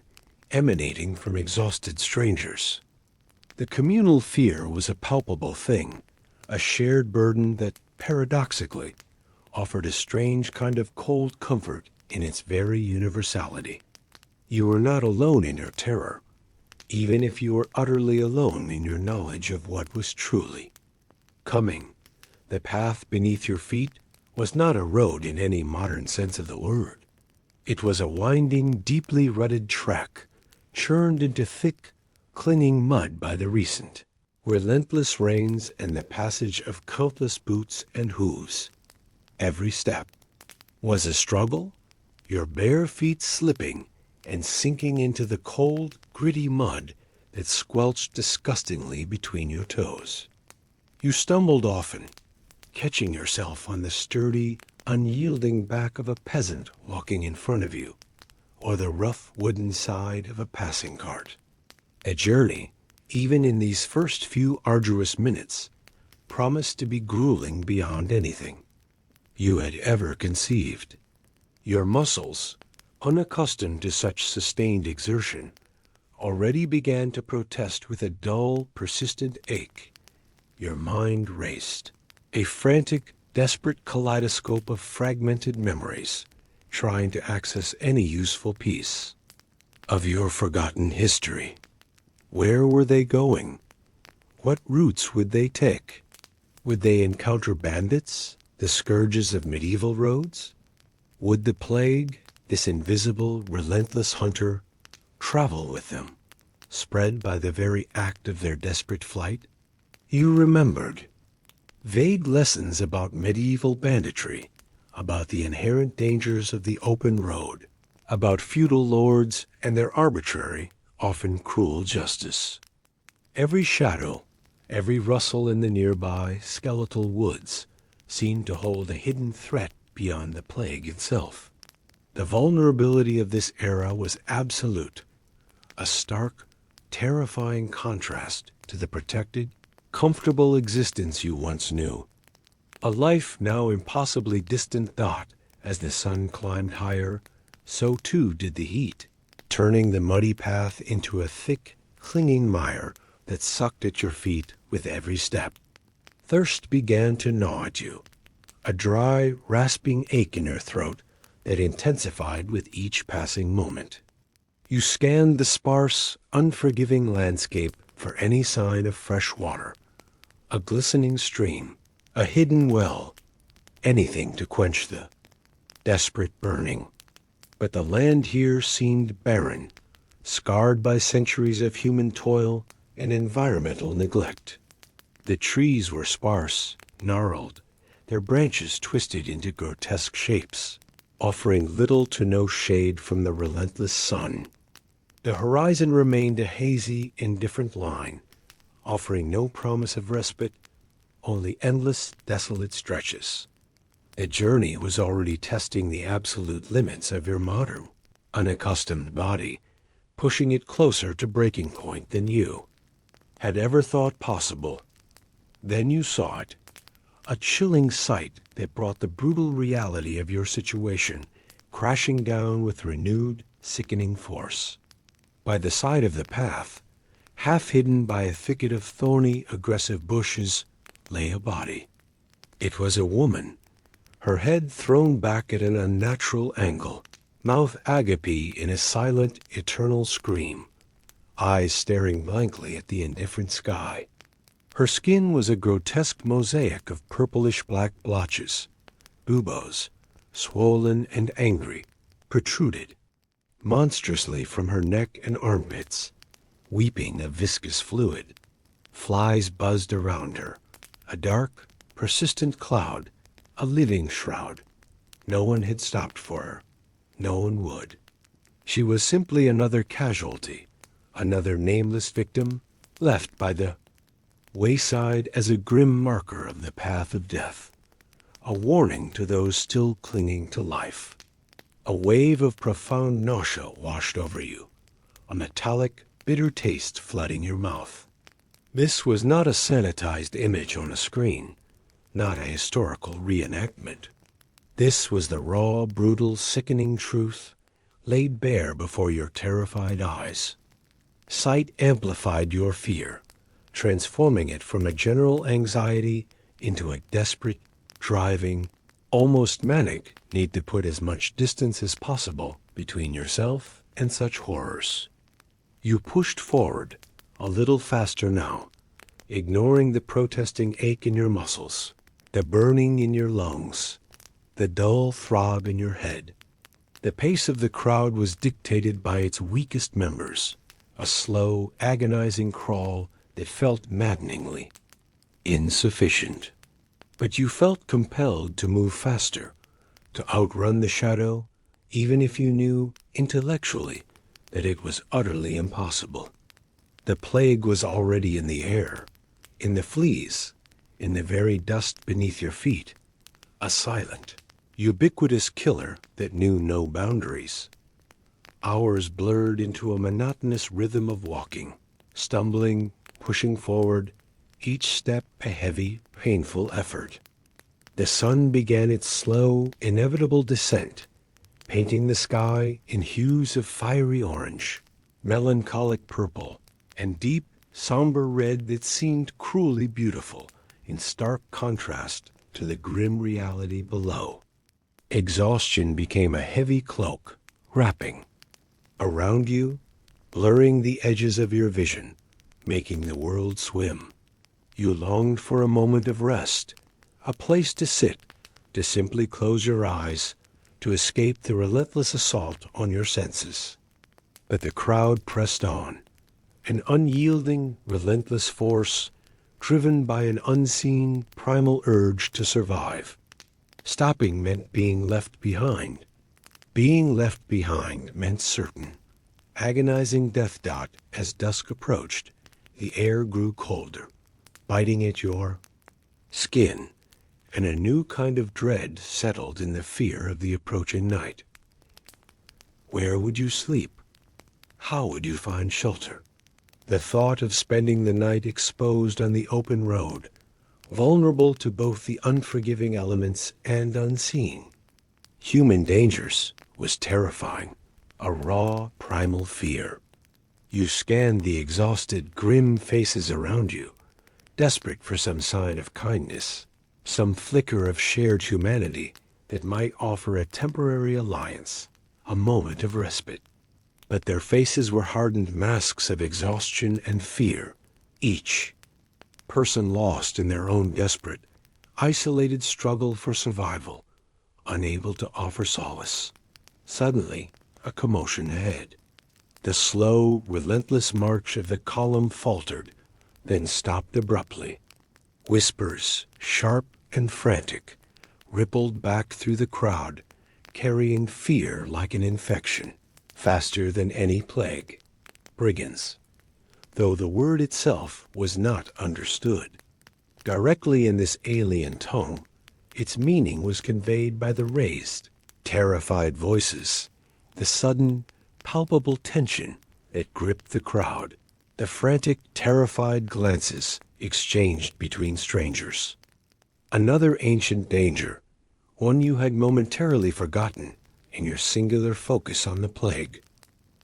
emanating from exhausted strangers. The communal fear was a palpable thing, a shared burden that, paradoxically, offered a strange kind of cold comfort in its very universality. You were not alone in your terror, even if you were utterly alone in your knowledge of what was truly coming. The path beneath your feet was not a road in any modern sense of the word. It was a winding, deeply rutted track, churned into thick, clinging mud by the recent, relentless rains and the passage of countless boots and hooves. Every step was a struggle, your bare feet slipping and sinking into the cold, gritty mud that squelched disgustingly between your toes. You stumbled often, catching yourself on the sturdy, unyielding back of a peasant walking in front of you, or the rough wooden side of a passing cart. A journey, even in these first few arduous minutes, promised to be grueling beyond anything you had ever conceived. Your muscles, unaccustomed to such sustained exertion, already began to protest with a dull, persistent ache. Your mind raced, a frantic, desperate kaleidoscope of fragmented memories, trying to access any useful piece of your forgotten history. Where were they going? What routes would they take? Would they encounter bandits, the scourges of medieval roads? Would the plague, this invisible, relentless hunter, travel with them, spread by the very act of their desperate flight? You remembered vague lessons about medieval banditry, about the inherent dangers of the open road, about feudal lords and their arbitrary, often cruel justice. Every shadow, every rustle in the nearby skeletal woods seemed to hold a hidden threat beyond the plague itself. The vulnerability of this era was absolute, a stark, terrifying contrast to the protected, comfortable existence you once knew. A life now impossibly distant thought. As the sun climbed higher, so too did the heat, turning the muddy path into a thick, clinging mire that sucked at your feet with every step. Thirst began to gnaw at you, a dry, rasping ache in your throat that intensified with each passing moment. You scanned the sparse, unforgiving landscape for any sign of fresh water, a glistening stream, a hidden well, anything to quench the desperate burning. But the land here seemed barren, scarred by centuries of human toil and environmental neglect. The trees were sparse, gnarled, their branches twisted into grotesque shapes, offering little to no shade from the relentless sun. The horizon remained a hazy, indifferent line, offering no promise of respite, only endless, desolate stretches. The journey was already testing the absolute limits of your modern, unaccustomed body, pushing it closer to breaking point than you had ever thought possible. Then you saw it, a chilling sight that brought the brutal reality of your situation crashing down with renewed, sickening force. By the side of the path, half hidden by a thicket of thorny, aggressive bushes, lay a body. It was a woman, her head thrown back at an unnatural angle, mouth agape in a silent, eternal scream, eyes staring blankly at the indifferent sky. Her skin was a grotesque mosaic of purplish-black blotches, buboes, swollen and angry, protruded monstrously from her neck and armpits, weeping a viscous fluid. Flies buzzed around her, a dark, persistent cloud, a living shroud. No one had stopped for her. No one would. She was simply another casualty, another nameless victim, left by the wayside as a grim marker of the path of death, a warning to those still clinging to life. A wave of profound nausea washed over you, a metallic, bitter taste flooding your mouth. This was not a sanitized image on a screen, not a historical reenactment. This was the raw, brutal, sickening truth laid bare before your terrified eyes. Sight amplified your fear, transforming it from a general anxiety into a desperate, driving, almost manic need to put as much distance as possible between yourself and such horrors. You pushed forward, a little faster now, ignoring the protesting ache in your muscles, the burning in your lungs, the dull throb in your head. The pace of the crowd was dictated by its weakest members, a slow, agonizing crawl that felt maddeningly insufficient. But you felt compelled to move faster, to outrun the shadow, even if you knew, intellectually, that it was utterly impossible. The plague was already in the air, in the fleas, in the very dust beneath your feet, a silent, ubiquitous killer that knew no boundaries. Hours blurred into a monotonous rhythm of walking, stumbling, pushing forward, each step a heavy, painful effort. The sun began its slow, inevitable descent, painting the sky in hues of fiery orange, melancholic purple, and deep, somber red that seemed cruelly beautiful in stark contrast to the grim reality below. Exhaustion became a heavy cloak, wrapping around you, blurring the edges of your vision, making the world swim. You longed for a moment of rest, a place to sit, to simply close your eyes, to escape the relentless assault on your senses. But the crowd pressed on, an unyielding, relentless force, driven by an unseen, primal urge to survive. Stopping meant being left behind. Being left behind meant certain, agonizing death dot as dusk approached. The air grew colder, biting at your skin, and a new kind of dread settled in the fear of the approaching night. Where would you sleep? How would you find shelter? The thought of spending the night exposed on the open road, vulnerable to both the unforgiving elements and unseen. Human dangers was terrifying, a raw, primal fear. You scanned the exhausted, grim faces around you, desperate for some sign of kindness, some flicker of shared humanity that might offer a temporary alliance, a moment of respite. But their faces were hardened masks of exhaustion and fear, each person lost in their own desperate, isolated struggle for survival, unable to offer solace. Suddenly, a commotion ahead. The slow, relentless march of the column faltered, then stopped abruptly. Whispers, sharp and frantic, rippled back through the crowd, carrying fear like an infection, faster than any plague. Brigands, though the word itself was not understood. Directly in this alien tone, its meaning was conveyed by the raised, terrified voices, the sudden, palpable tension that gripped the crowd, the frantic, terrified glances exchanged between strangers. Another ancient danger, one you had momentarily forgotten in your singular focus on the plague.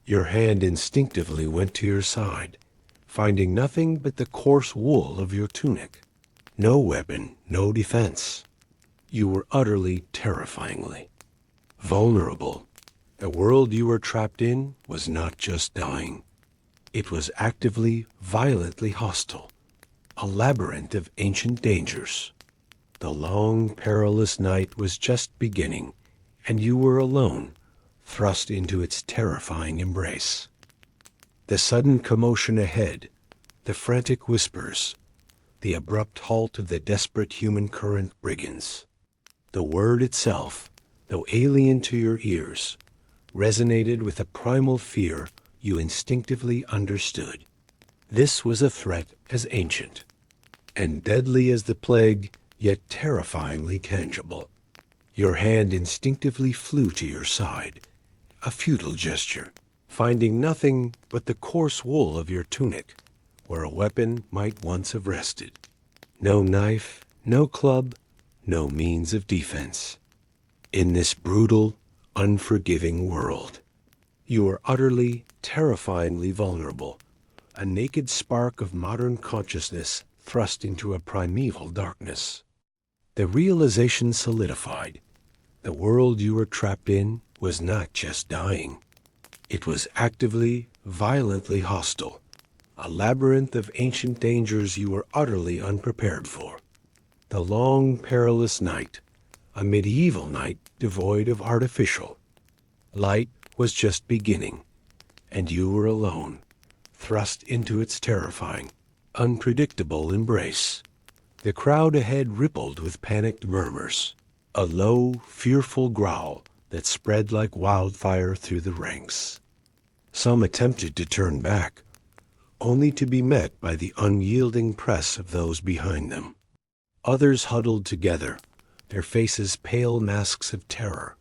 Your hand instinctively went to your side, finding nothing but the coarse wool of your tunic. No weapon, no defense. You were utterly, terrifyingly vulnerable. The world you were trapped in was not just dying. It was actively, violently hostile, a labyrinth of ancient dangers. The long, perilous night was just beginning, and you were alone, thrust into its terrifying embrace. The sudden commotion ahead, the frantic whispers, the abrupt halt of the desperate human current brigands. The word itself, though alien to your ears, resonated with a primal fear you instinctively understood. This was a threat as ancient, and deadly as the plague, yet terrifyingly tangible. Your hand instinctively flew to your side, a futile gesture, finding nothing but the coarse wool of your tunic, where a weapon might once have rested. No knife, no club, no means of defense. In this brutal, unforgiving world, you are utterly, terrifyingly vulnerable, a naked spark of modern consciousness thrust into a primeval darkness. The realization solidified. The world you were trapped in was not just dying. It was actively, violently hostile, a labyrinth of ancient dangers you were utterly unprepared for. The long, perilous night, a medieval night devoid of artificial light, was just beginning, and you were alone, thrust into its terrifying, unpredictable embrace. The crowd ahead rippled with panicked murmurs, a low, fearful growl that spread like wildfire through the ranks. Some attempted to turn back, only to be met by the unyielding press of those behind them. Others huddled together, their faces pale masks of terror,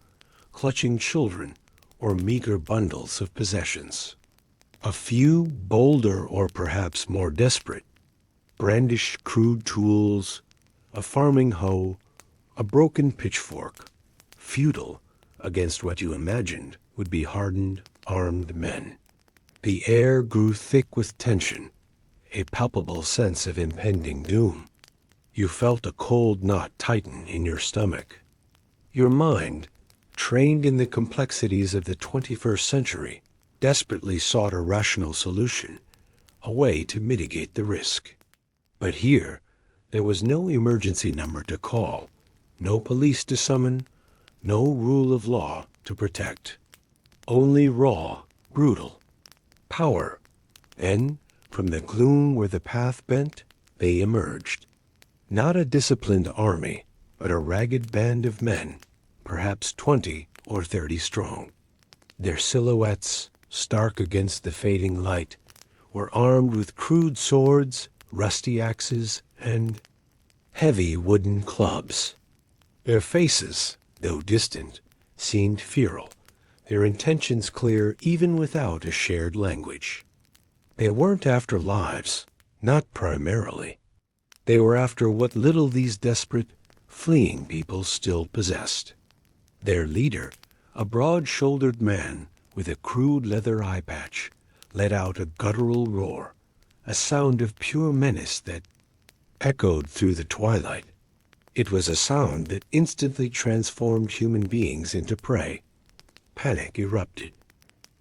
clutching children or meager bundles of possessions. A few, bolder or perhaps more desperate, brandished crude tools, a farming hoe, a broken pitchfork, futile against what you imagined would be hardened, armed men. The air grew thick with tension, a palpable sense of impending doom. You felt a cold knot tighten in your stomach. Your mind, trained in the complexities of the 21st century, desperately sought a rational solution, a way to mitigate the risk. But here, There was no emergency number to call, no police to summon, no rule of law to protect. Only raw, brutal power. And from the gloom where the path bent, they emerged. Not a disciplined army, but a ragged band of men, perhaps 20 or 30 strong. Their silhouettes, stark against the fading light, were armed with crude swords, rusty axes, and heavy wooden clubs. Their faces, though distant, seemed feral, their intentions clear even without a shared language. They weren't after lives, not primarily. They were after what little these desperate, fleeing people still possessed. Their leader, a broad-shouldered man with a crude leather eye patch, let out a guttural roar, a sound of pure menace that echoed through the twilight. It was a sound that instantly transformed human beings into prey. Panic erupted.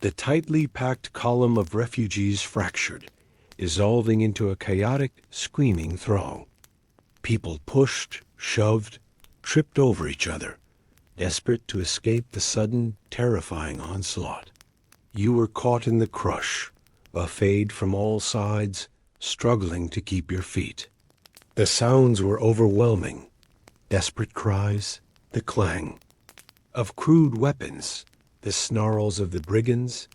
The tightly packed column of refugees fractured, dissolving into a chaotic, screaming throng. People pushed, shoved, tripped over each other, desperate to escape the sudden, terrifying onslaught. You were caught in the crush, buffeted from all sides, struggling to keep your feet. The sounds were overwhelming. Desperate cries, the clang of crude weapons, the snarls of the brigands,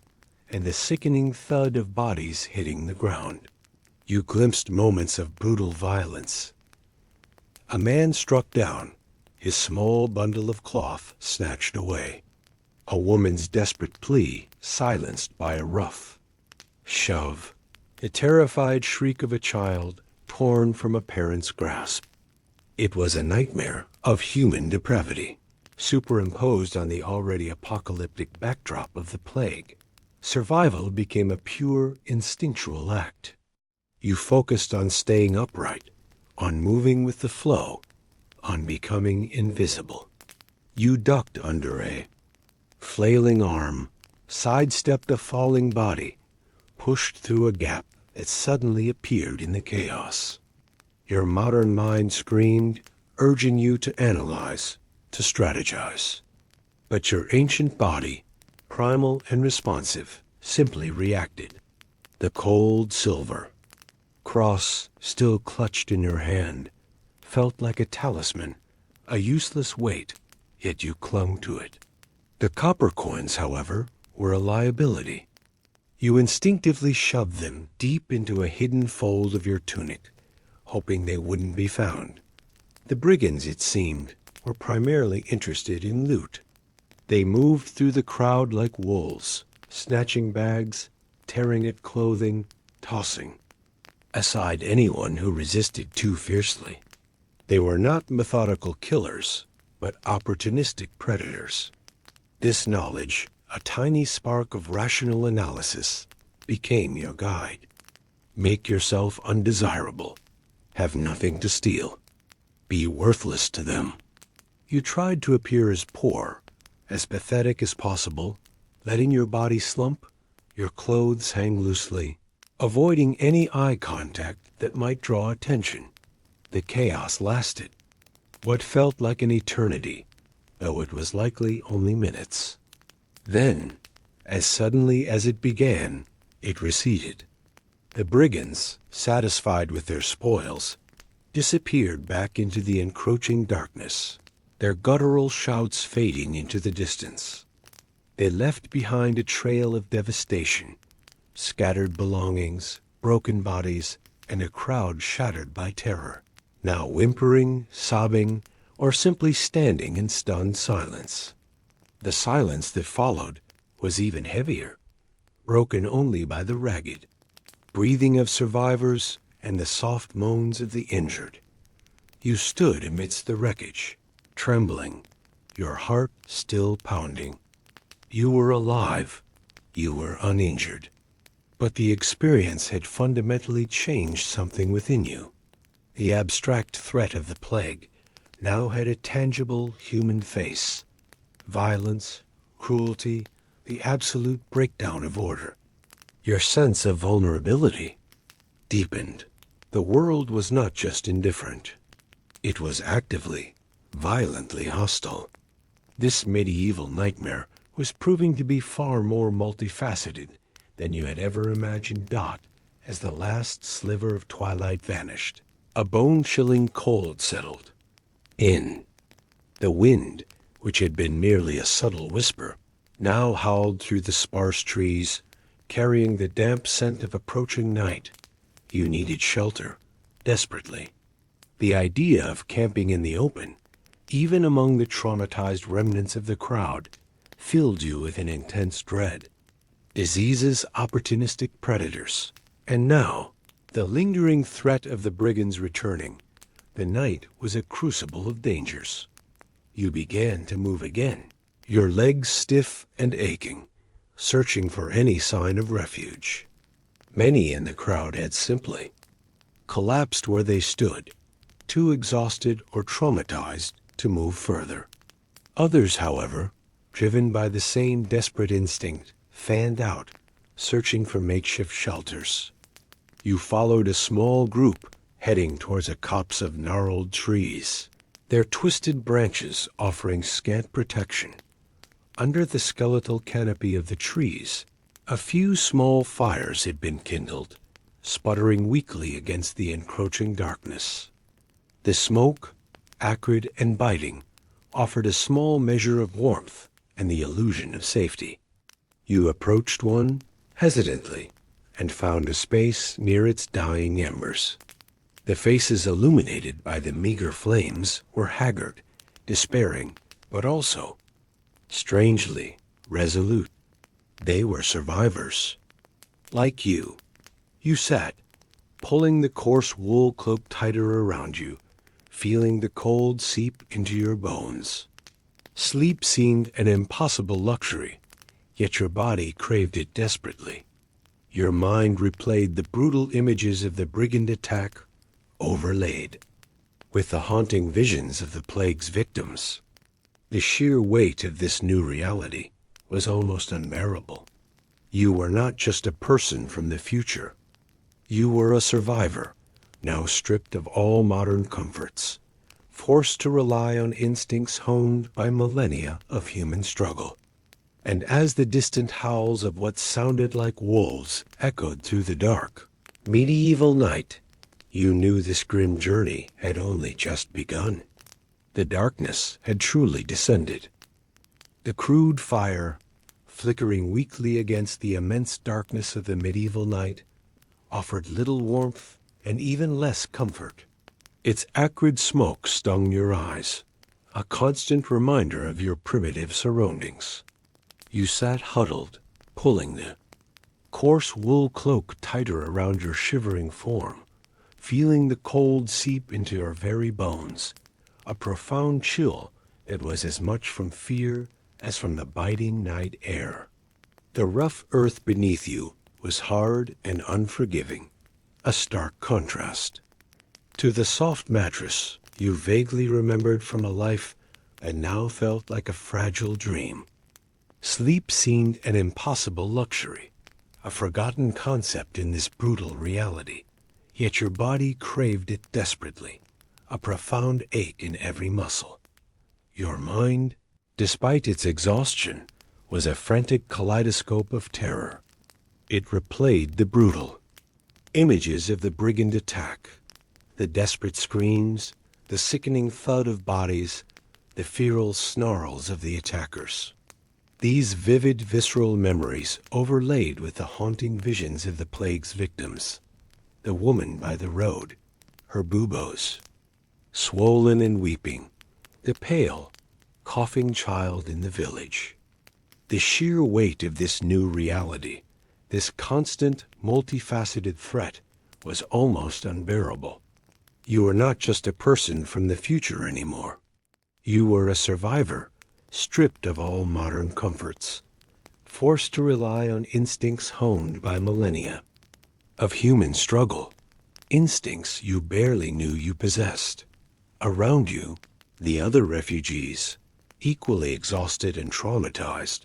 and the sickening thud of bodies hitting the ground. You glimpsed moments of brutal violence. A man struck down, his small bundle of cloth snatched away. A woman's desperate plea silenced by a rough shove. The terrified shriek of a child torn from a parent's grasp. It was a nightmare of human depravity, superimposed on the already apocalyptic backdrop of the plague. Survival became a pure, instinctual act. You focused on staying upright, on moving with the flow, on becoming invisible. You ducked under a flailing arm, sidestepped a falling body, pushed through a gap that suddenly appeared in the chaos. Your modern mind screamed, urging you to analyze, to strategize. But your ancient body, primal and responsive, simply reacted. The cold silver cross, still clutched in your hand, felt like a talisman, a useless weight, yet you clung to it. The copper coins, however, were a liability. You instinctively shoved them deep into a hidden fold of your tunic, hoping they wouldn't be found. The brigands, it seemed, were primarily interested in loot. They moved through the crowd like wolves, snatching bags, tearing at clothing, tossing aside anyone who resisted too fiercely. They were not methodical killers, but opportunistic predators. This knowledge, a tiny spark of rational analysis, became your guide. Make yourself undesirable. Have nothing to steal. Be worthless to them. You tried to appear as poor, as pathetic as possible, letting your body slump, your clothes hang loosely, avoiding any eye contact that might draw attention. The chaos lasted. What felt like an eternity, though it was likely only minutes. Then, as suddenly as it began, it receded. The brigands, satisfied with their spoils, disappeared back into the encroaching darkness, their guttural shouts fading into the distance. They left behind a trail of devastation, scattered belongings, broken bodies, and a crowd shattered by terror, now whimpering, sobbing, or simply standing in stunned silence. The silence that followed was even heavier, broken only by the ragged breathing of survivors and the soft moans of the injured. You stood amidst the wreckage, trembling, your heart still pounding. You were alive. You were uninjured. But the experience had fundamentally changed something within you. The abstract threat of the plague now had a tangible human face. Violence, cruelty, the absolute breakdown of order. Your sense of vulnerability deepened. The world was not just indifferent. It was actively, violently hostile. This medieval nightmare was proving to be far more multifaceted than you had ever imagined. As the last sliver of twilight vanished, a bone-chilling cold settled in. The wind, which had been merely a subtle whisper, now howled through the sparse trees, carrying the damp scent of approaching night. You needed shelter, desperately. The idea of camping in the open, even among the traumatized remnants of the crowd, filled you with an intense dread. Diseases, opportunistic predators, and now, the lingering threat of the brigands returning. The night was a crucible of dangers. You began to move again, your legs stiff and aching, searching for any sign of refuge. Many in the crowd had simply collapsed where they stood, too exhausted or traumatized to move further. Others, however, driven by the same desperate instinct, fanned out, searching for makeshift shelters. You followed a small group heading towards a copse of gnarled trees, their twisted branches offering scant protection. Under the skeletal canopy of the trees, a few small fires had been kindled, sputtering weakly against the encroaching darkness. The smoke, acrid and biting, offered a small measure of warmth and the illusion of safety. You approached one hesitantly and found a space near its dying embers. The faces illuminated by the meager flames were haggard, despairing, but also, strangely, resolute. They were survivors. Like you sat, pulling the coarse wool cloak tighter around you, feeling the cold seep into your bones. Sleep seemed an impossible luxury, yet your body craved it desperately. Your mind replayed the brutal images of the brigand attack, overlaid with the haunting visions of the plague's victims. The sheer weight of this new reality was almost unbearable. You were not just a person from the future. You were a survivor, now stripped of all modern comforts, forced to rely on instincts honed by millennia of human struggle. And as the distant howls of what sounded like wolves echoed through the dark, medieval night, you knew this grim journey had only just begun. The darkness had truly descended. The crude fire, flickering weakly against the immense darkness of the medieval night, offered little warmth and even less comfort. Its acrid smoke stung your eyes, a constant reminder of your primitive surroundings. You sat huddled, pulling the coarse wool cloak tighter around your shivering form, feeling the cold seep into your very bones, a profound chill that was as much from fear as from the biting night air. The rough earth beneath you was hard and unforgiving, a stark contrast to the soft mattress you vaguely remembered from a life that now felt like a fragile dream. Sleep seemed an impossible luxury, a forgotten concept in this brutal reality, yet your body craved it desperately, a profound ache in every muscle. Your mind, despite its exhaustion, was a frantic kaleidoscope of terror. It replayed the brutal images of the brigand attack, the desperate screams, the sickening thud of bodies, the feral snarls of the attackers. These vivid, visceral memories overlaid with the haunting visions of the plague's victims. The woman by the road, her buboes, swollen and weeping, the pale, coughing child in the village. The sheer weight of this new reality, this constant, multifaceted threat, was almost unbearable. You were not just a person from the future anymore. You were a survivor, stripped of all modern comforts, forced to rely on instincts honed by millennia of human struggle, instincts you barely knew you possessed. Around you, the other refugees, equally exhausted and traumatized,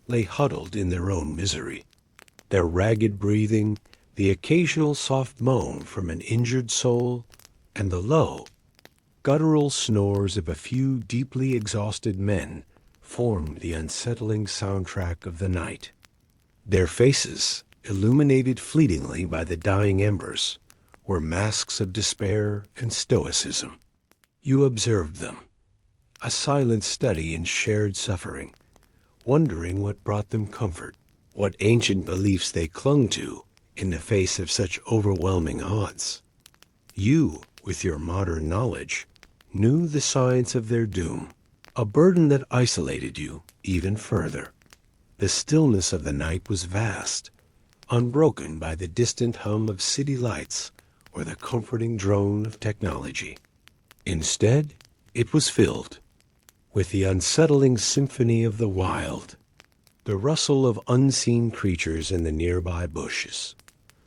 lay huddled in their own misery, their ragged breathing the occasional soft moan from an injured soul, and the low, guttural snores of a few deeply exhausted men formed the unsettling soundtrack of the night. Their faces, illuminated fleetingly by the dying embers, were masks of despair and stoicism. You observed them, a silent study in shared suffering, wondering what brought them comfort, what ancient beliefs they clung to in the face of such overwhelming odds. You, with your modern knowledge, knew the science of their doom, a burden that isolated you even further. The stillness of the night was vast, unbroken by the distant hum of city lights or the comforting drone of technology. Instead, it was filled with the unsettling symphony of the wild, the rustle of unseen creatures in the nearby bushes,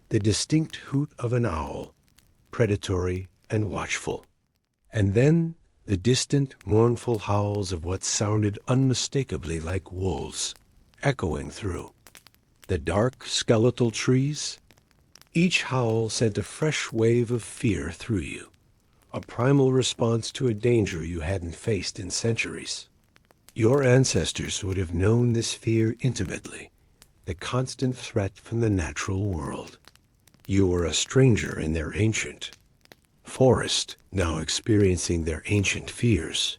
the distinct hoot of an owl, predatory and watchful, and then the distant, mournful howls of what sounded unmistakably like wolves, echoing through the dark, skeletal trees. Each howl sent a fresh wave of fear through you, a primal response to a danger you hadn't faced in centuries. Your ancestors would have known this fear intimately, the constant threat from the natural world. You were a stranger in their ancient forest, now experiencing their ancient fears.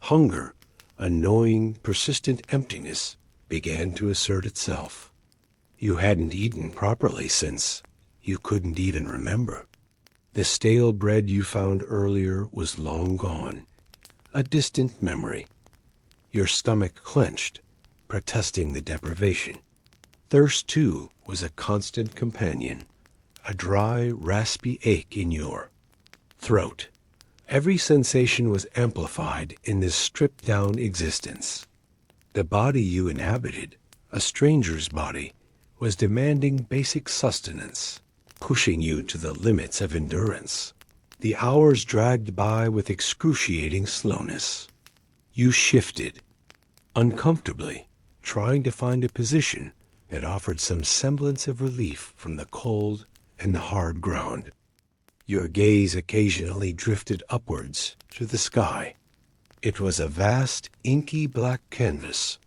Hunger, a gnawing, persistent emptiness, began to assert itself. You hadn't eaten properly since you couldn't even remember. The stale bread you found earlier was long gone, a distant memory. Your stomach clenched, protesting the deprivation. Thirst, too, was a constant companion, a dry, raspy ache in your throat. Every sensation was amplified in this stripped-down existence. The body you inhabited, a stranger's body, was demanding basic sustenance, pushing you to the limits of endurance. The hours dragged by with excruciating slowness. You shifted, uncomfortably, trying to find a position that offered some semblance of relief from the cold and the hard ground. Your gaze occasionally drifted upwards to the sky. It was a vast, inky black canvas,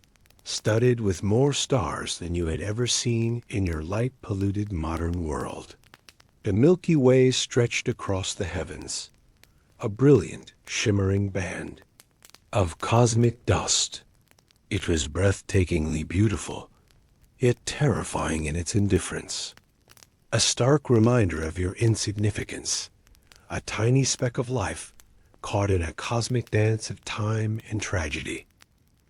studded with more stars than you had ever seen in your light-polluted modern world. The Milky Way stretched across the heavens, a brilliant, shimmering band of cosmic dust. It was breathtakingly beautiful, yet terrifying in its indifference. A stark reminder of your insignificance, a tiny speck of life caught in a cosmic dance of time and tragedy.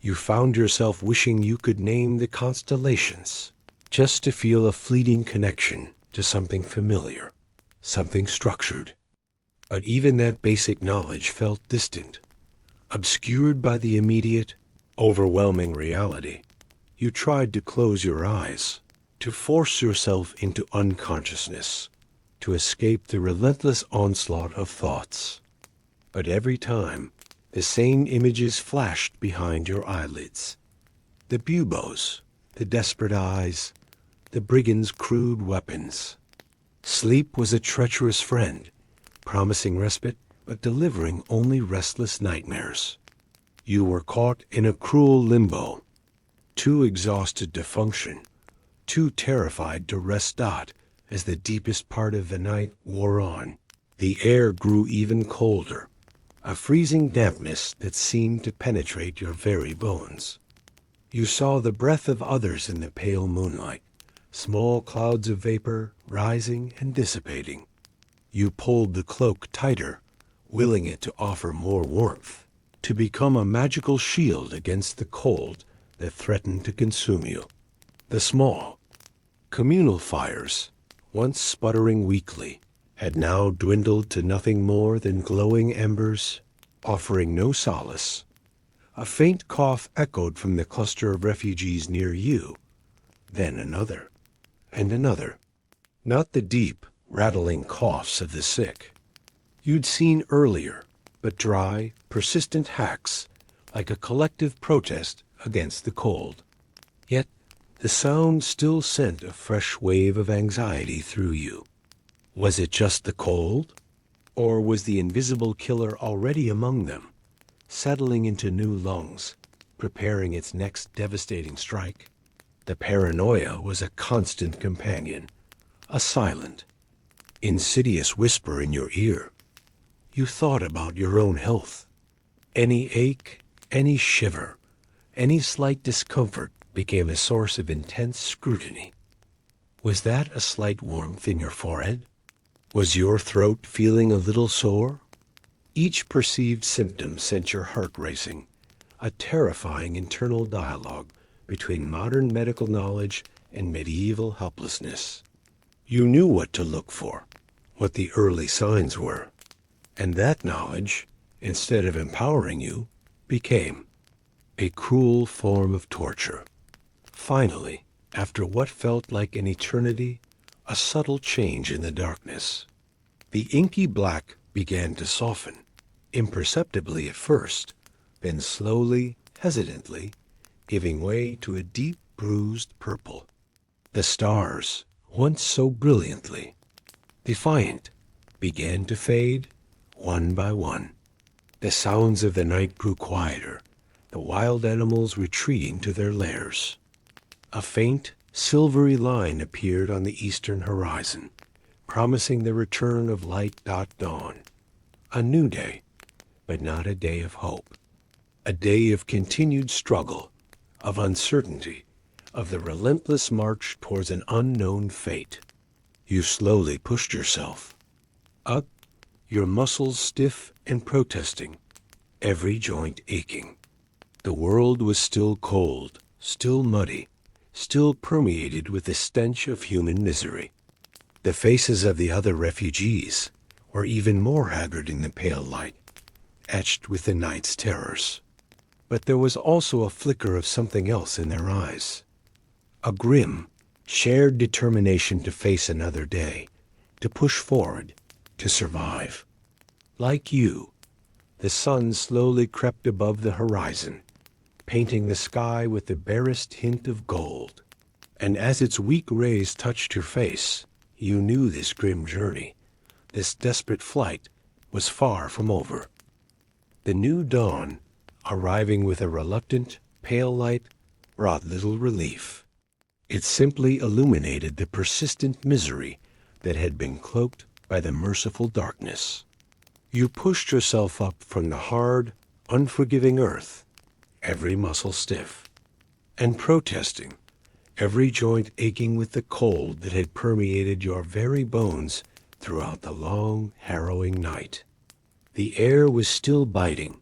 You found yourself wishing you could name the constellations, just to feel a fleeting connection to something familiar, something structured. But even that basic knowledge felt distant, obscured by the immediate, overwhelming reality. You tried to close your eyes, to force yourself into unconsciousness, to escape the relentless onslaught of thoughts. But every time, the same images flashed behind your eyelids. The buboes, the desperate eyes, the brigands' crude weapons. Sleep was a treacherous friend, promising respite, but delivering only restless nightmares. You were caught in a cruel limbo, too exhausted to function, too terrified to rest. As the deepest part of the night wore on, the air grew even colder, a freezing dampness that seemed to penetrate your very bones. You saw the breath of others in the pale moonlight, small clouds of vapor rising and dissipating. You pulled the cloak tighter, willing it to offer more warmth, to become a magical shield against the cold that threatened to consume you. The small, communal fires, once sputtering weakly, had now dwindled to nothing more than glowing embers, offering no solace. A faint cough echoed from the cluster of refugees near you, then another, and another. Not the deep, rattling coughs of the sick you'd seen earlier, but dry, persistent hacks, like a collective protest against the cold. Yet The sound still sent a fresh wave of anxiety through you. Was it just the cold? Or was the invisible killer already among them, settling into new lungs, preparing its next devastating strike? The paranoia was a constant companion, a silent, insidious whisper in your ear. You thought about your own health. Any ache, any shiver, any slight discomfort became a source of intense scrutiny. Was that a slight warmth in your forehead? Was your throat feeling a little sore? Each perceived symptom sent your heart racing, a terrifying internal dialogue between modern medical knowledge and medieval helplessness. You knew what to look for, what the early signs were, and that knowledge, instead of empowering you, became a cruel form of torture. Finally, after what felt like an eternity, a subtle change in the darkness. The inky black began to soften, imperceptibly at first, then slowly, hesitantly, giving way to a deep bruised purple. The stars, once so brilliantly defiant, began to fade one by one. The sounds of the night grew quieter, the wild animals retreating to their lairs. A faint, silvery line appeared on the eastern horizon, promising the return of light.dawn. A new day, but not a day of hope. A day of continued struggle, of uncertainty, of the relentless march towards an unknown fate. You slowly pushed yourself up, your muscles stiff and protesting, every joint aching. The world was still cold, still muddy, still permeated with the stench of human misery. The faces of the other refugees were even more haggard in the pale light, etched with the night's terrors. But there was also a flicker of something else in their eyes. A grim, shared determination to face another day, to push forward, to survive. Like you, the sun slowly crept above the horizon, painting the sky with the barest hint of gold. And as its weak rays touched your face, you knew this grim journey, this desperate flight, was far from over. The new dawn, arriving with a reluctant, pale light, brought little relief. It simply illuminated the persistent misery that had been cloaked by the merciful darkness. You pushed yourself up from the hard, unforgiving earth, every muscle stiff, and protesting, every joint aching with the cold that had permeated your very bones throughout the long, harrowing night. The air was still biting,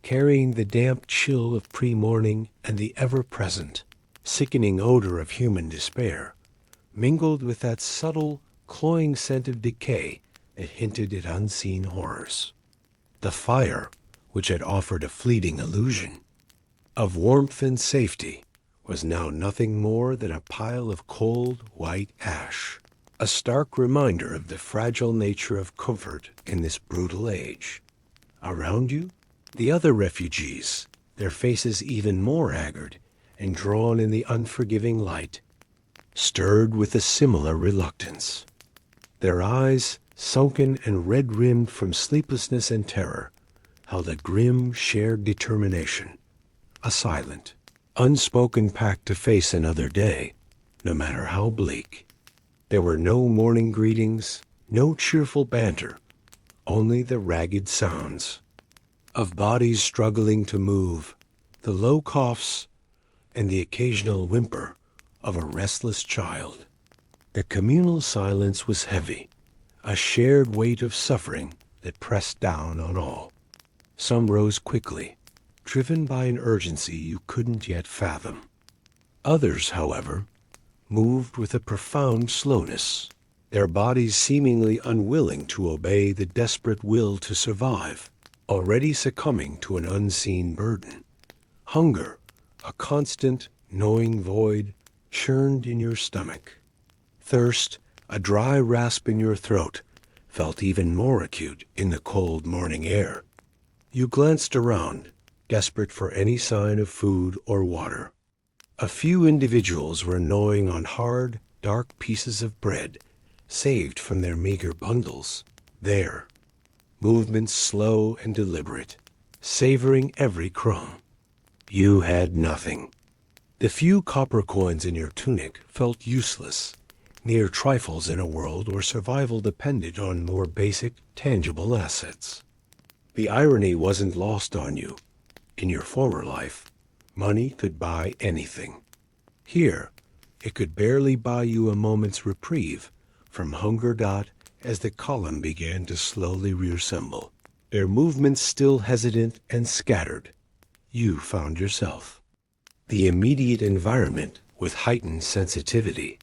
carrying the damp chill of pre-morning and the ever-present, sickening odor of human despair, mingled with that subtle, cloying scent of decay that hinted at unseen horrors. The fire, which had offered a fleeting illusion of warmth and safety, was now nothing more than a pile of cold, white ash, a stark reminder of the fragile nature of comfort in this brutal age. Around you, the other refugees, their faces even more haggard and drawn in the unforgiving light, stirred with a similar reluctance. Their eyes, sunken and red-rimmed from sleeplessness and terror, held a grim, shared determination, a silent, unspoken pact to face another day, no matter how bleak. There were no morning greetings, no cheerful banter, only the ragged sounds of bodies struggling to move, the low coughs, and the occasional whimper of a restless child. The communal silence was heavy, a shared weight of suffering that pressed down on all. Some rose quickly, driven by an urgency you couldn't yet fathom. Others, however, moved with a profound slowness, their bodies seemingly unwilling to obey the desperate will to survive, already succumbing to an unseen burden. Hunger, a constant, gnawing void, churned in your stomach. Thirst, a dry rasp in your throat, felt even more acute in the cold morning air. You glanced around, desperate for any sign of food or water. A few individuals were gnawing on hard, dark pieces of bread, saved from their meager bundles. There, movements slow and deliberate, savoring every crumb. You had nothing. The few copper coins in your tunic felt useless, mere trifles in a world where survival depended on more basic, tangible assets. The irony wasn't lost on you. In your former life, money could buy anything. Here, it could barely buy you a moment's reprieve from hunger. As the column began to slowly reassemble, their movements still hesitant and scattered, you found yourself. The immediate environment with heightened sensitivity.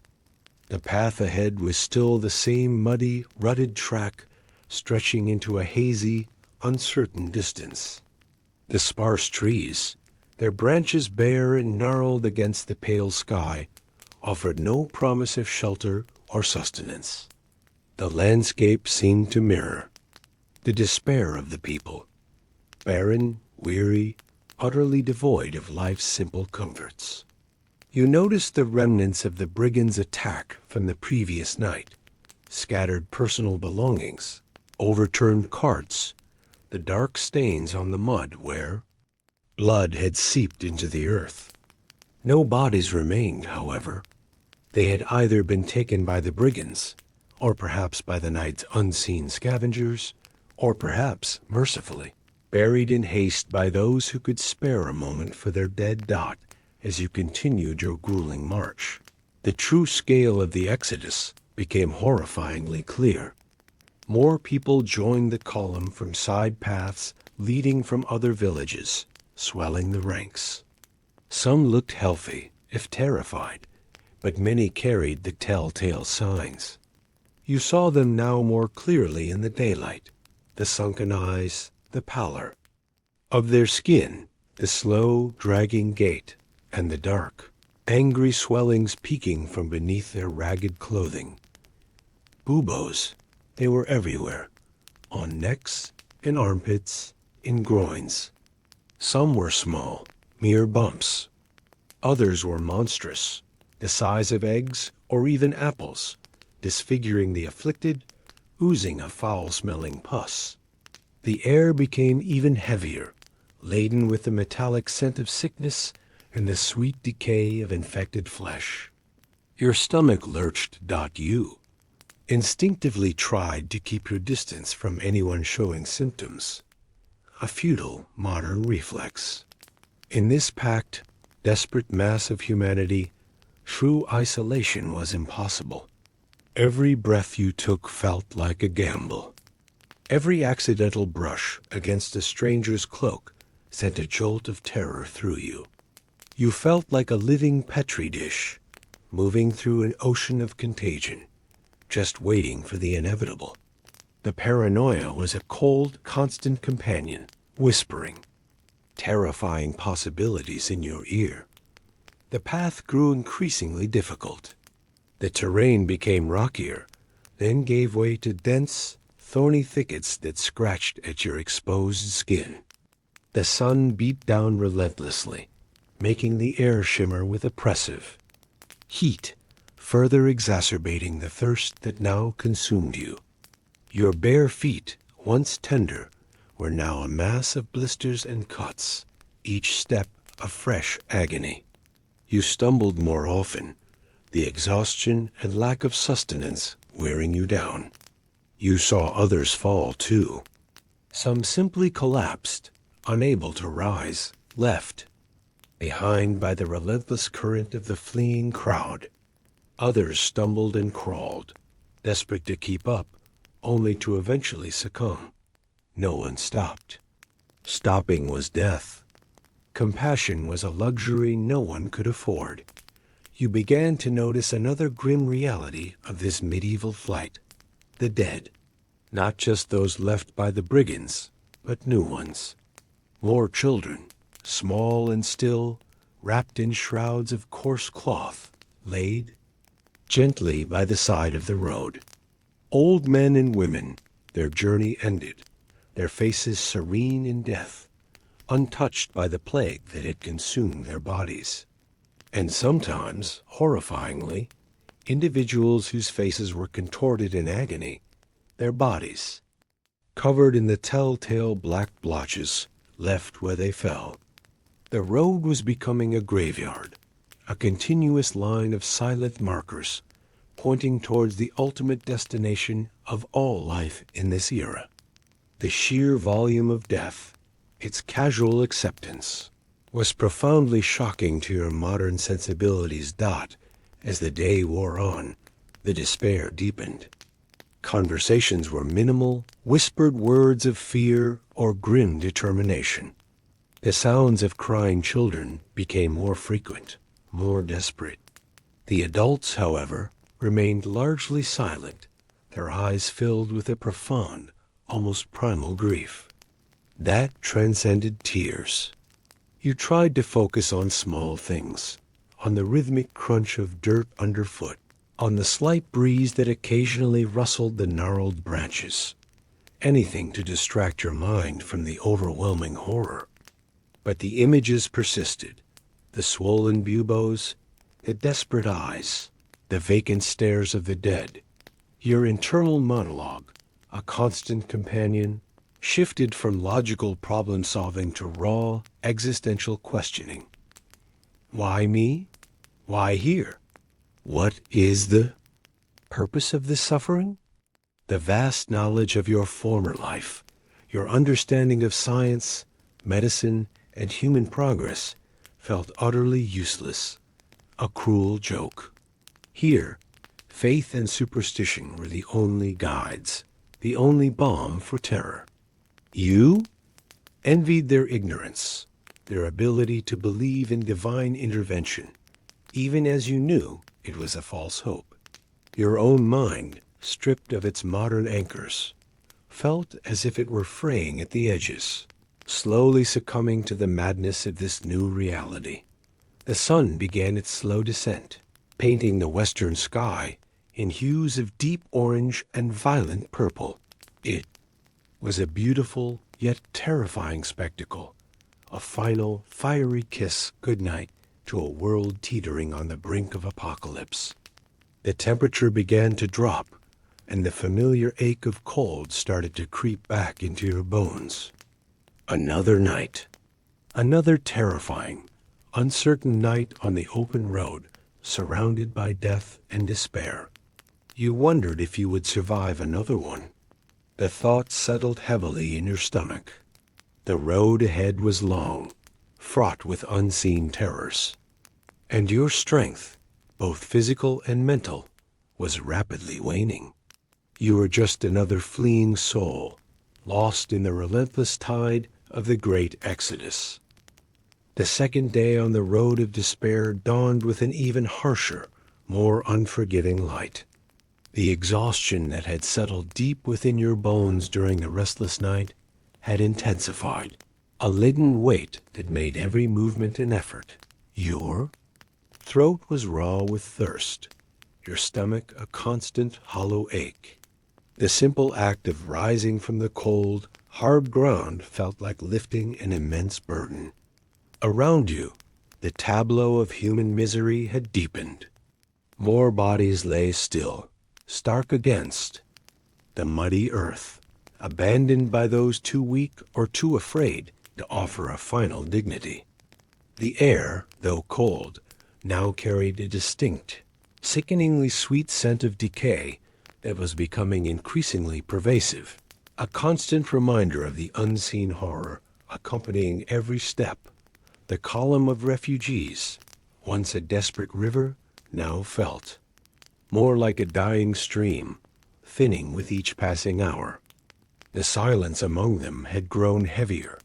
The path ahead was still the same muddy, rutted track stretching into a hazy, uncertain distance. The sparse trees, their branches bare and gnarled against the pale sky, offered no promise of shelter or sustenance. The landscape seemed to mirror the despair of the people, barren, weary, utterly devoid of life's simple comforts. You noticed the remnants of the brigands' attack from the previous night, scattered personal belongings, overturned carts, the dark stains on the mud where blood had seeped into the earth. No bodies remained, however. They had either been taken by the brigands, or perhaps by the night's unseen scavengers, or perhaps, mercifully, buried in haste by those who could spare a moment for their dead as you continued your grueling march. The true scale of the exodus became horrifyingly clear. More people joined the column from side paths leading from other villages, swelling the ranks. Some looked healthy, if terrified, but many carried the telltale signs. You saw them now more clearly in the daylight, the sunken eyes, the pallor of their skin, the slow, dragging gait, and the dark, angry swellings peeking from beneath their ragged clothing. Buboes, they were everywhere, on necks, in armpits, in groins. Some were small, mere bumps. Others were monstrous, the size of eggs or even apples, disfiguring the afflicted, oozing a foul-smelling pus. The air became even heavier, laden with the metallic scent of sickness and the sweet decay of infected flesh. Your stomach lurched. You instinctively tried to keep your distance from anyone showing symptoms, a futile modern reflex. In this packed, desperate mass of humanity, true isolation was impossible. Every breath you took felt like a gamble. Every accidental brush against a stranger's cloak sent a jolt of terror through you. You felt like a living petri dish, moving through an ocean of contagion, just waiting for the inevitable. The paranoia was a cold, constant companion, whispering, terrifying possibilities in your ear. The path grew increasingly difficult. The terrain became rockier, then gave way to dense, thorny thickets that scratched at your exposed skin. The sun beat down relentlessly, making the air shimmer with oppressive heat, further exacerbating the thirst that now consumed you. Your bare feet, once tender, were now a mass of blisters and cuts, each step a fresh agony. You stumbled more often, the exhaustion and lack of sustenance wearing you down. You saw others fall, too. Some simply collapsed, unable to rise, left behind by the relentless current of the fleeing crowd. Others stumbled and crawled, desperate to keep up, only to eventually succumb. No one stopped. Stopping was death. Compassion was a luxury no one could afford. You began to notice another grim reality of this medieval flight. The dead. Not just those left by the brigands, but new ones. More children, small and still, wrapped in shrouds of coarse cloth, laid gently by the side of the road. Old men and women, their journey ended, their faces serene in death, untouched by the plague that had consumed their bodies. and sometimes, horrifyingly, individuals whose faces were contorted in agony, their bodies, covered in the telltale black blotches, left where they fell. The road was becoming a graveyard, a continuous line of silent markers, pointing towards the ultimate destination of all life in this era. The sheer volume of death, its casual acceptance, was profoundly shocking to your modern sensibilities. As the day wore on, the despair deepened. Conversations were minimal, whispered words of fear or grim determination. The sounds of crying children became more frequent, more desperate. The adults, however, remained largely silent, their eyes filled with a profound, almost primal grief that transcended tears. You tried to focus on small things, on the rhythmic crunch of dirt underfoot, on the slight breeze that occasionally rustled the gnarled branches, anything to distract your mind from the overwhelming horror. But the images persisted, the swollen buboes, the desperate eyes, the vacant stares of the dead. Your internal monologue, a constant companion, shifted from logical problem-solving to raw, existential questioning. Why me? Why here? What is the purpose of this suffering? The vast knowledge of your former life, your understanding of science, medicine, and human progress felt utterly useless, a cruel joke. Here, faith and superstition were the only guides, the only balm for terror. You envied their ignorance, their ability to believe in divine intervention, even as you knew it was a false hope. Your own mind, stripped of its modern anchors, felt as if it were fraying at the edges, slowly succumbing to the madness of this new reality. The sun began its slow descent, painting the western sky in hues of deep orange and violent purple. It was a beautiful yet terrifying spectacle, a final, fiery kiss goodnight to a world teetering on the brink of apocalypse. The temperature began to drop, and the familiar ache of cold started to creep back into your bones. Another night. Another terrifying, uncertain night on the open road, surrounded by death and despair. You wondered if you would survive another one. The thought settled heavily in your stomach. The road ahead was long, fraught with unseen terrors. And your strength, both physical and mental, was rapidly waning. You were just another fleeing soul, lost in the relentless tide of the great exodus. The second day on the road of despair dawned with an even harsher, more unforgiving light. The exhaustion that had settled deep within your bones during the restless night had intensified, a leaden weight that made every movement an effort. Your throat was raw with thirst, your stomach a constant hollow ache. The simple act of rising from the cold, hard ground felt like lifting an immense burden. Around you, the tableau of human misery had deepened. More bodies lay still, stark against the muddy earth, abandoned by those too weak or too afraid to offer a final dignity. The air, though cold, now carried a distinct, sickeningly sweet scent of decay that was becoming increasingly pervasive, a constant reminder of the unseen horror accompanying every step. The column of refugees, once a desperate river, now felt more like a dying stream, thinning with each passing hour. The silence among them had grown heavier,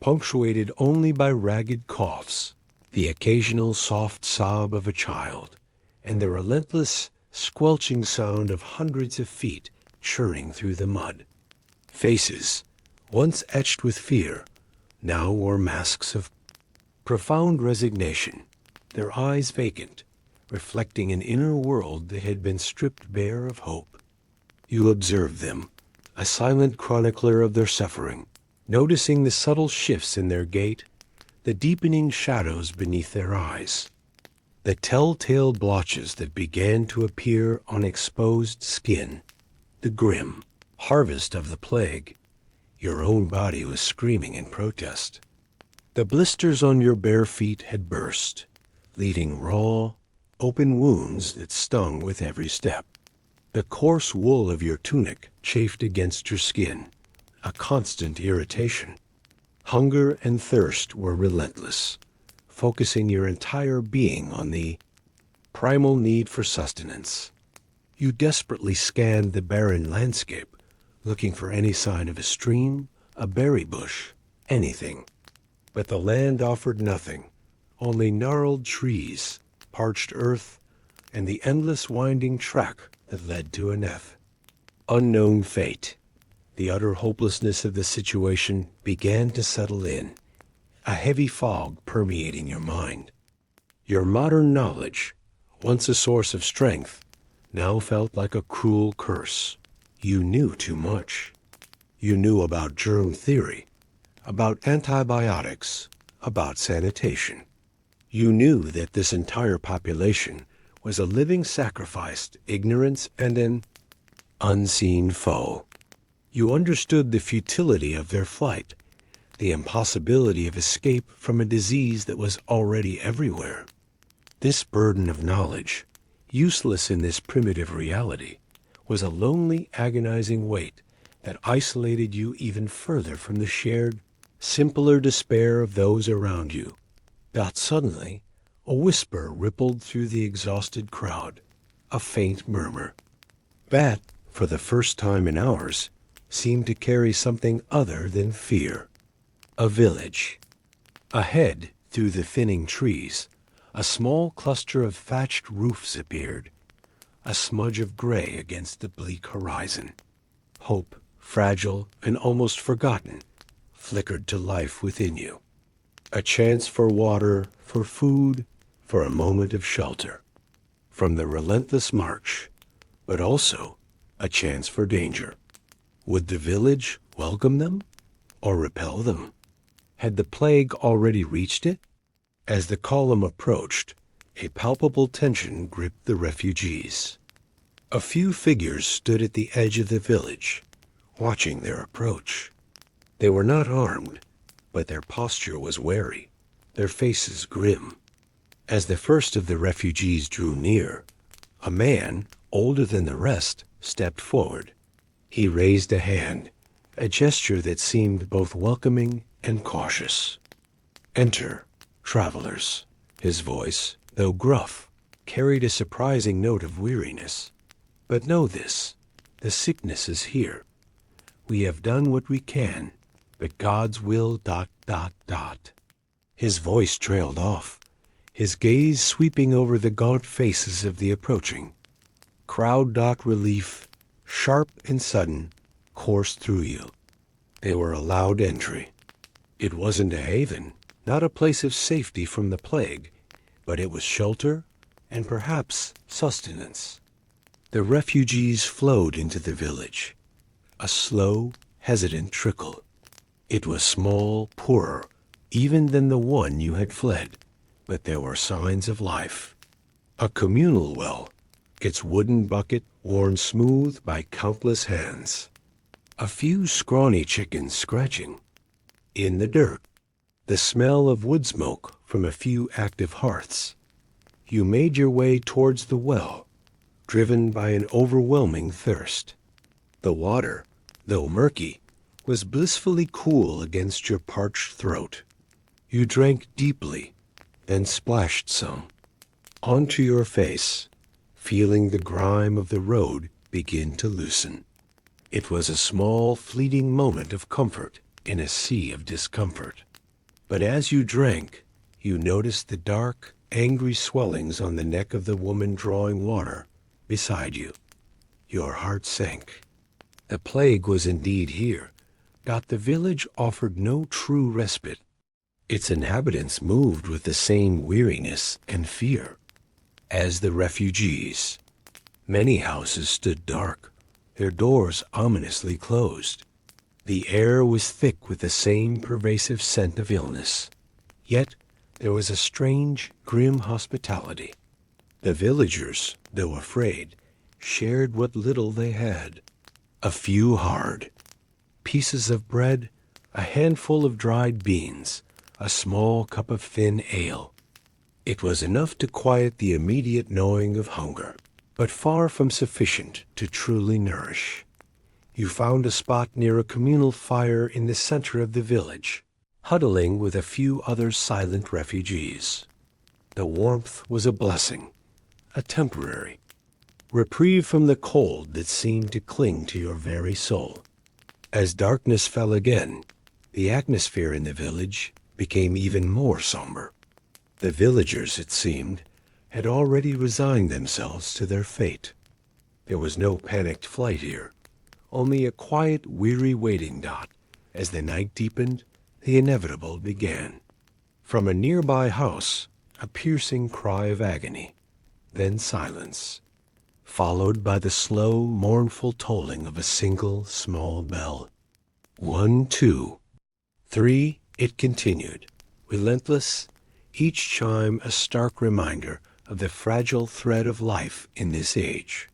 punctuated only by ragged coughs, the occasional soft sob of a child, and the relentless, squelching sound of hundreds of feet churning through the mud. Faces, once etched with fear, now wore masks of profound resignation, their eyes vacant, reflecting an inner world that had been stripped bare of hope. You observed them, a silent chronicler of their suffering, noticing the subtle shifts in their gait, the deepening shadows beneath their eyes. The telltale blotches that began to appear on exposed skin, the grim harvest of the plague. Your own body was screaming in protest. The blisters on your bare feet had burst, leaving raw, open wounds that stung with every step. The coarse wool of your tunic chafed against your skin, a constant irritation. Hunger and thirst were relentless, focusing your entire being on the primal need for sustenance. You desperately scanned the barren landscape, looking for any sign of a stream, a berry bush, anything. But the land offered nothing, only gnarled trees, parched earth, and the endless winding track that led to a death. Unknown fate. The utter hopelessness of the situation began to settle in, a heavy fog permeating your mind. Your modern knowledge, once a source of strength, now felt like a cruel curse. You knew too much. You knew about germ theory, about antibiotics, about sanitation. You knew that this entire population was a living sacrifice to ignorance and an unseen foe. You understood the futility of their flight, the impossibility of escape from a disease that was already everywhere. This burden of knowledge, useless in this primitive reality, was a lonely, agonizing weight that isolated you even further from the shared, simpler despair of those around you. But suddenly, a whisper rippled through the exhausted crowd, a faint murmur. That, for the first time in hours, seemed to carry something other than fear. A village. Ahead, through the thinning trees, a small cluster of thatched roofs appeared, a smudge of gray against the bleak horizon. Hope, fragile and almost forgotten, flickered to life within you. A chance for water, for food, for a moment of shelter from the relentless march, but also a chance for danger. Would the village welcome them or repel them? Had the plague already reached it? As the column approached, a palpable tension gripped the refugees. A few figures stood at the edge of the village, watching their approach. They were not armed, but their posture was wary, their faces grim. As the first of the refugees drew near, a man, older than the rest, stepped forward. He raised a hand, a gesture that seemed both welcoming and cautious. "Enter, travelers." His voice, though gruff, carried a surprising note of weariness. "But know this, the sickness is here. We have done what we can, but God's will ... His voice trailed off, his gaze sweeping over the gaunt faces of the approaching. Crowd relief, sharp and sudden, coursed through you. They were allowed entry. It wasn't a haven, not a place of safety from the plague, but it was shelter and perhaps sustenance. The refugees flowed into the village, a slow, hesitant trickle. It was small, poorer, even than the one you had fled, but there were signs of life. A communal well, its wooden bucket worn smooth by countless hands. A few scrawny chickens scratching. In the dirt, the smell of wood smoke from a few active hearths. You made your way towards the well, driven by an overwhelming thirst. The water, though murky, was blissfully cool against your parched throat. You drank deeply, then splashed some onto your face, feeling the grime of the road begin to loosen. It was a small, fleeting moment of comfort in a sea of discomfort. But as you drank, you noticed the dark, angry swellings on the neck of the woman drawing water beside you. Your heart sank. The plague was indeed here, but the village offered no true respite. Its inhabitants moved with the same weariness and fear as the refugees. Many houses stood dark, their doors ominously closed. The air was thick with the same pervasive scent of illness. Yet There was a strange, grim hospitality. The villagers, though afraid, shared what little they had. A few hard pieces of bread, a handful of dried beans, a small cup of thin ale. It was enough to quiet the immediate gnawing of hunger, but far from sufficient to truly nourish. You found a spot near a communal fire in the center of the village, huddling with a few other silent refugees. The warmth was a blessing, a temporary reprieve from the cold that seemed to cling to your very soul. As darkness fell again, the atmosphere in the village became even more somber. The villagers, it seemed, had already resigned themselves to their fate. There was no panicked flight here, only a quiet, weary waiting dot. As the night deepened, the inevitable began. From a nearby house, a piercing cry of agony, then silence, followed by the slow, mournful tolling of a single small bell. 1, 2, 3, it continued, relentless, each chime a stark reminder of the fragile thread of life in this age.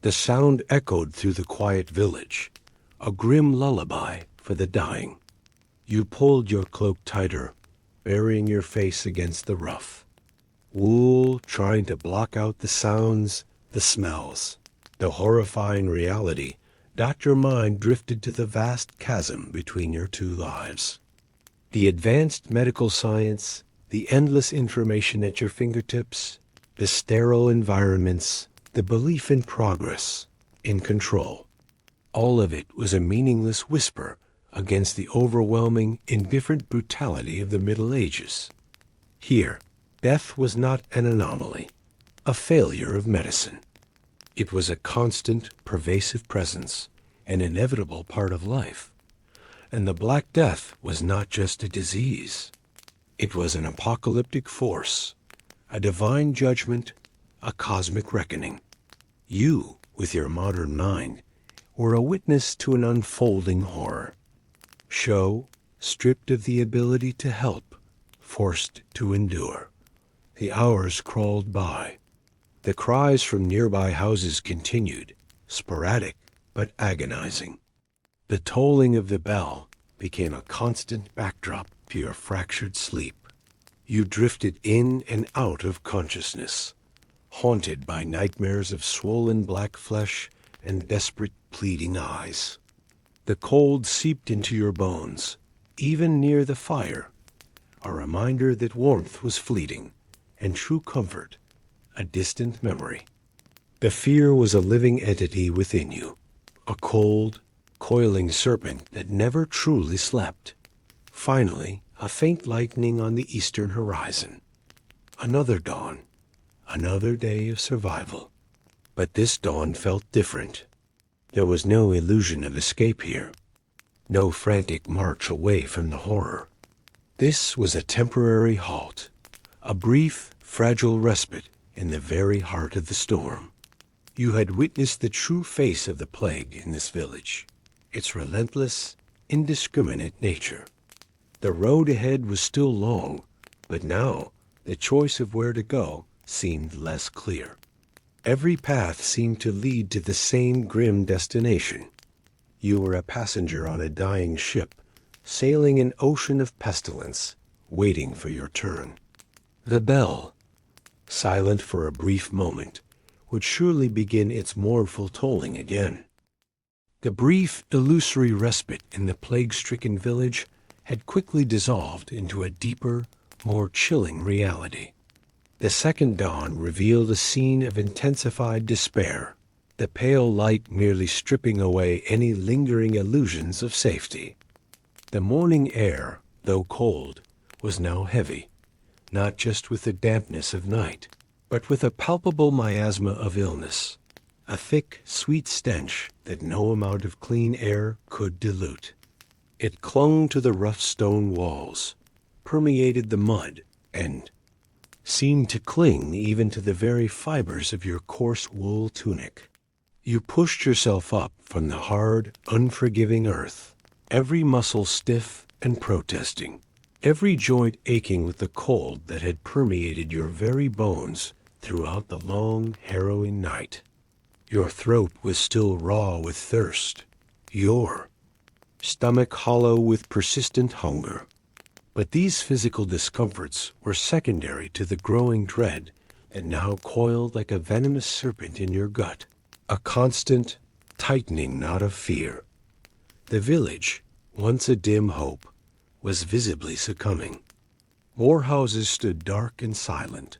The sound echoed through the quiet village, a grim lullaby for the dying. You pulled your cloak tighter, burying your face against the rough. Wool trying to block out the sounds, the smells. The horrifying reality that your mind drifted to the vast chasm between your two lives. The advanced medical science, the endless information at your fingertips, the sterile environments, the belief in progress, in control. All of it was a meaningless whisper against the overwhelming, indifferent brutality of the Middle Ages. Here, death was not an anomaly, a failure of medicine. It was a constant, pervasive presence, an inevitable part of life. And the Black Death was not just a disease. It was an apocalyptic force, a divine judgment, a cosmic reckoning. You, with your modern mind, were a witness to an unfolding horror. Show, stripped of the ability to help, forced to endure. The hours crawled by. The cries from nearby houses continued, sporadic but agonizing. The tolling of the bell became a constant backdrop to your fractured sleep. You drifted in and out of consciousness, haunted by nightmares of swollen black flesh and desperate, pleading eyes. The cold seeped into your bones, even near the fire, a reminder that warmth was fleeting, and true comfort a distant memory. The fear was a living entity within you, a cold, coiling serpent that never truly slept. Finally, a faint lightening on the eastern horizon. Another dawn, another day of survival. But this dawn felt different. There was no illusion of escape here, no frantic march away from the horror. This was a temporary halt, a brief, fragile respite in the very heart of the storm. You had witnessed the true face of the plague in this village, its relentless, indiscriminate nature. The road ahead was still long, but now the choice of where to go seemed less clear. Every path seemed to lead to the same grim destination. You were a passenger on a dying ship, sailing an ocean of pestilence, waiting for your turn. The bell, silent for a brief moment, would surely begin its mournful tolling again. The brief, illusory respite in the plague-stricken village had quickly dissolved into a deeper, more chilling reality. The second dawn revealed a scene of intensified despair, the pale light merely stripping away any lingering illusions of safety. The morning air, though cold, was now heavy, not just with the dampness of night, but with a palpable miasma of illness, a thick, sweet stench that no amount of clean air could dilute. It clung to the rough stone walls, permeated the mud, and seemed to cling even to the very fibers of your coarse wool tunic. You pushed yourself up from the hard, unforgiving earth, every muscle stiff and protesting, every joint aching with the cold that had permeated your very bones throughout the long, harrowing night. Your throat was still raw with thirst, your stomach hollow with persistent hunger. But these physical discomforts were secondary to the growing dread that now coiled like a venomous serpent in your gut, a constant, tightening knot of fear. The village, once a dim hope, was visibly succumbing. More houses stood dark and silent,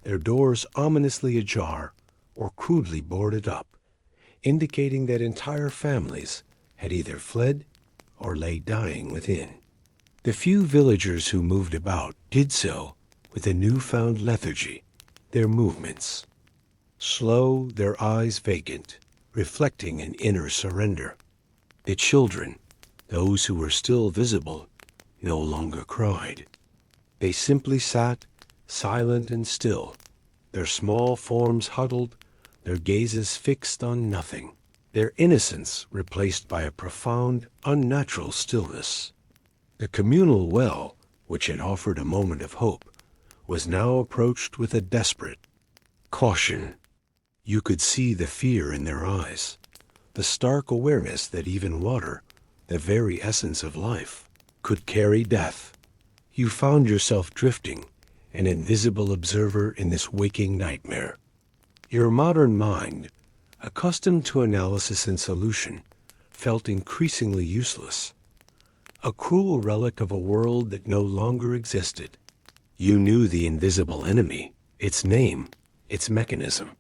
their doors ominously ajar or crudely boarded up, indicating that entire families had either fled or lay dying within. The few villagers who moved about did so with a newfound lethargy, their movements slow, their eyes vacant, reflecting an inner surrender. The children, those who were still visible, no longer cried. They simply sat, silent and still, their small forms huddled, their gazes fixed on nothing, their innocence replaced by a profound, unnatural stillness. The communal well, which had offered a moment of hope, was now approached with a desperate caution. You could see the fear in their eyes, the stark awareness that even water, the very essence of life, could carry death. You found yourself drifting, an invisible observer in this waking nightmare. Your modern mind, accustomed to analysis and solution, felt increasingly useless, a cruel relic of a world that no longer existed. You knew the invisible enemy, its name, its mechanism.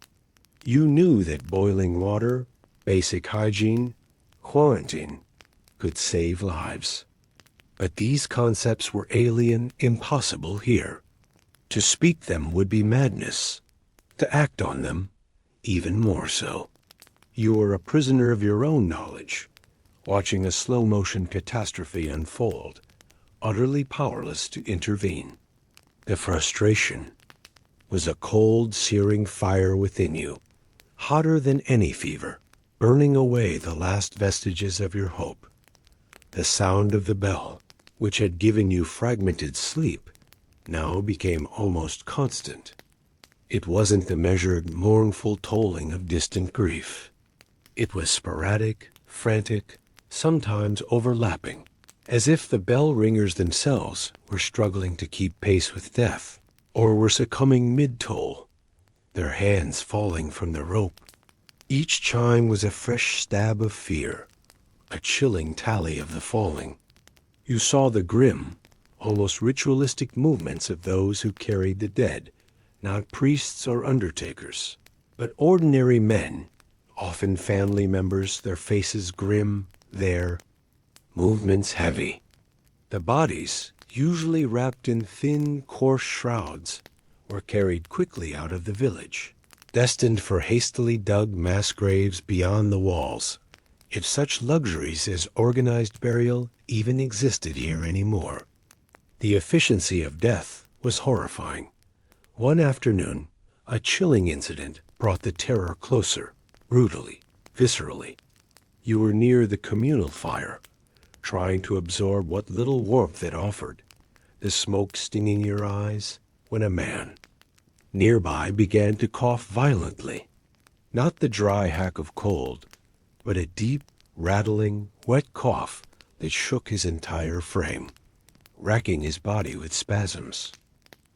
You knew that boiling water, basic hygiene, quarantine, could save lives. But these concepts were alien, impossible here. To speak them would be madness. To act on them, even more so. You were a prisoner of your own knowledge, watching a slow-motion catastrophe unfold, utterly powerless to intervene. The frustration was a cold, searing fire within you, hotter than any fever, burning away the last vestiges of your hope. The sound of the bell, which had given you fragmented sleep, now became almost constant. It wasn't the measured, mournful tolling of distant grief. It was sporadic, frantic, sometimes overlapping, as if the bell ringers themselves were struggling to keep pace with death, or were succumbing mid-toll, their hands falling from the rope. Each chime was a fresh stab of fear, a chilling tally of the falling. You saw the grim, almost ritualistic movements of those who carried the dead, not priests or undertakers, but ordinary men, often family members, their faces grim, their movements heavy. The bodies, usually wrapped in thin, coarse shrouds, were carried quickly out of the village, destined for hastily dug mass graves beyond the walls, if such luxuries as organized burial even existed here anymore. The efficiency of death was horrifying. One afternoon, a chilling incident brought the terror closer, brutally, viscerally. You were near the communal fire, trying to absorb what little warmth it offered, the smoke stinging your eyes, when a man nearby began to cough violently. Not the dry hack of cold, but a deep, rattling, wet cough that shook his entire frame, racking his body with spasms.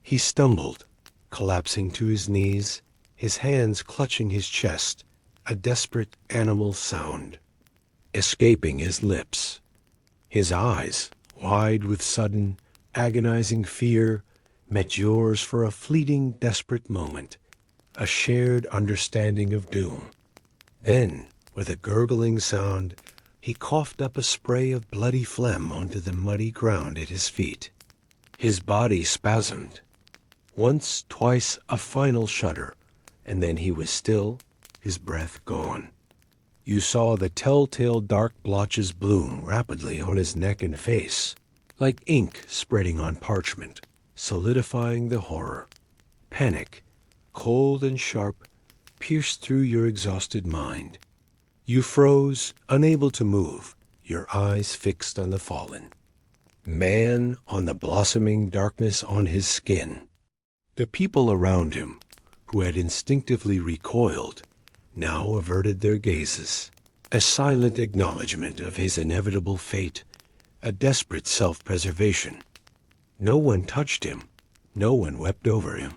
He stumbled, collapsing to his knees, his hands clutching his chest, a desperate animal sound escaping his lips. His eyes, wide with sudden, agonizing fear, met yours for a fleeting, desperate moment, a shared understanding of doom. Then, with a gurgling sound, he coughed up a spray of bloody phlegm onto the muddy ground at his feet. His body spasmed. Once, twice, a final shudder, and then he was still, his breath gone. You saw the telltale dark blotches bloom rapidly on his neck and face, like ink spreading on parchment, solidifying the horror. Panic, cold and sharp, pierced through your exhausted mind. You froze, unable to move, your eyes fixed on the fallen. man on the blossoming darkness on his skin. The people around him, who had instinctively recoiled, now averted their gazes, a silent acknowledgment of his inevitable fate, a desperate self-preservation. No one touched him, no one wept over him.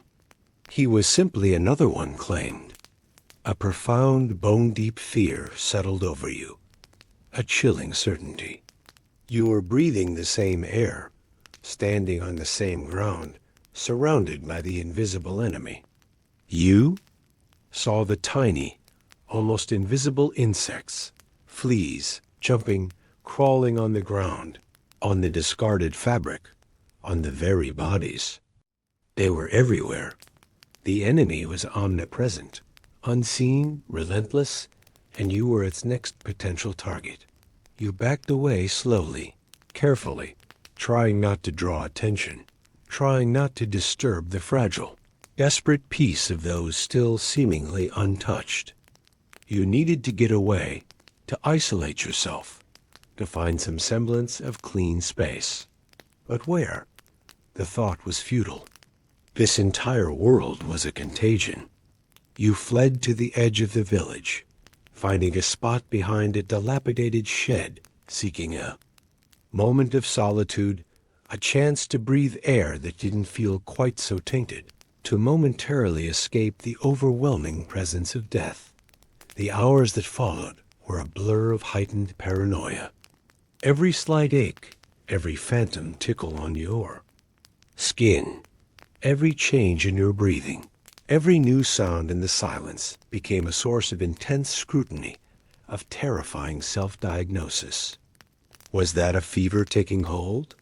He was simply another one claimed. A profound, bone-deep fear settled over you, a chilling certainty. You were breathing the same air, standing on the same ground, surrounded by the invisible enemy. You saw the tiny, almost invisible insects, fleas, jumping, crawling on the ground, on the discarded fabric, on the very bodies. They were everywhere. The enemy was omnipresent, unseen, relentless, and you were its next potential target. You backed away slowly, carefully, trying not to draw attention, trying not to disturb the fragile, desperate peace of those still seemingly untouched. You needed to get away, to isolate yourself, to find some semblance of clean space. But where? The thought was futile. This entire world was a contagion. You fled to the edge of the village, finding a spot behind a dilapidated shed, seeking a moment of solitude, a chance to breathe air that didn't feel quite so tainted, to momentarily escape the overwhelming presence of death. The hours that followed were a blur of heightened paranoia. Every slight ache, every phantom tickle on your skin, every change in your breathing, every new sound in the silence became a source of intense scrutiny, of terrifying self-diagnosis. Was that a fever taking hold?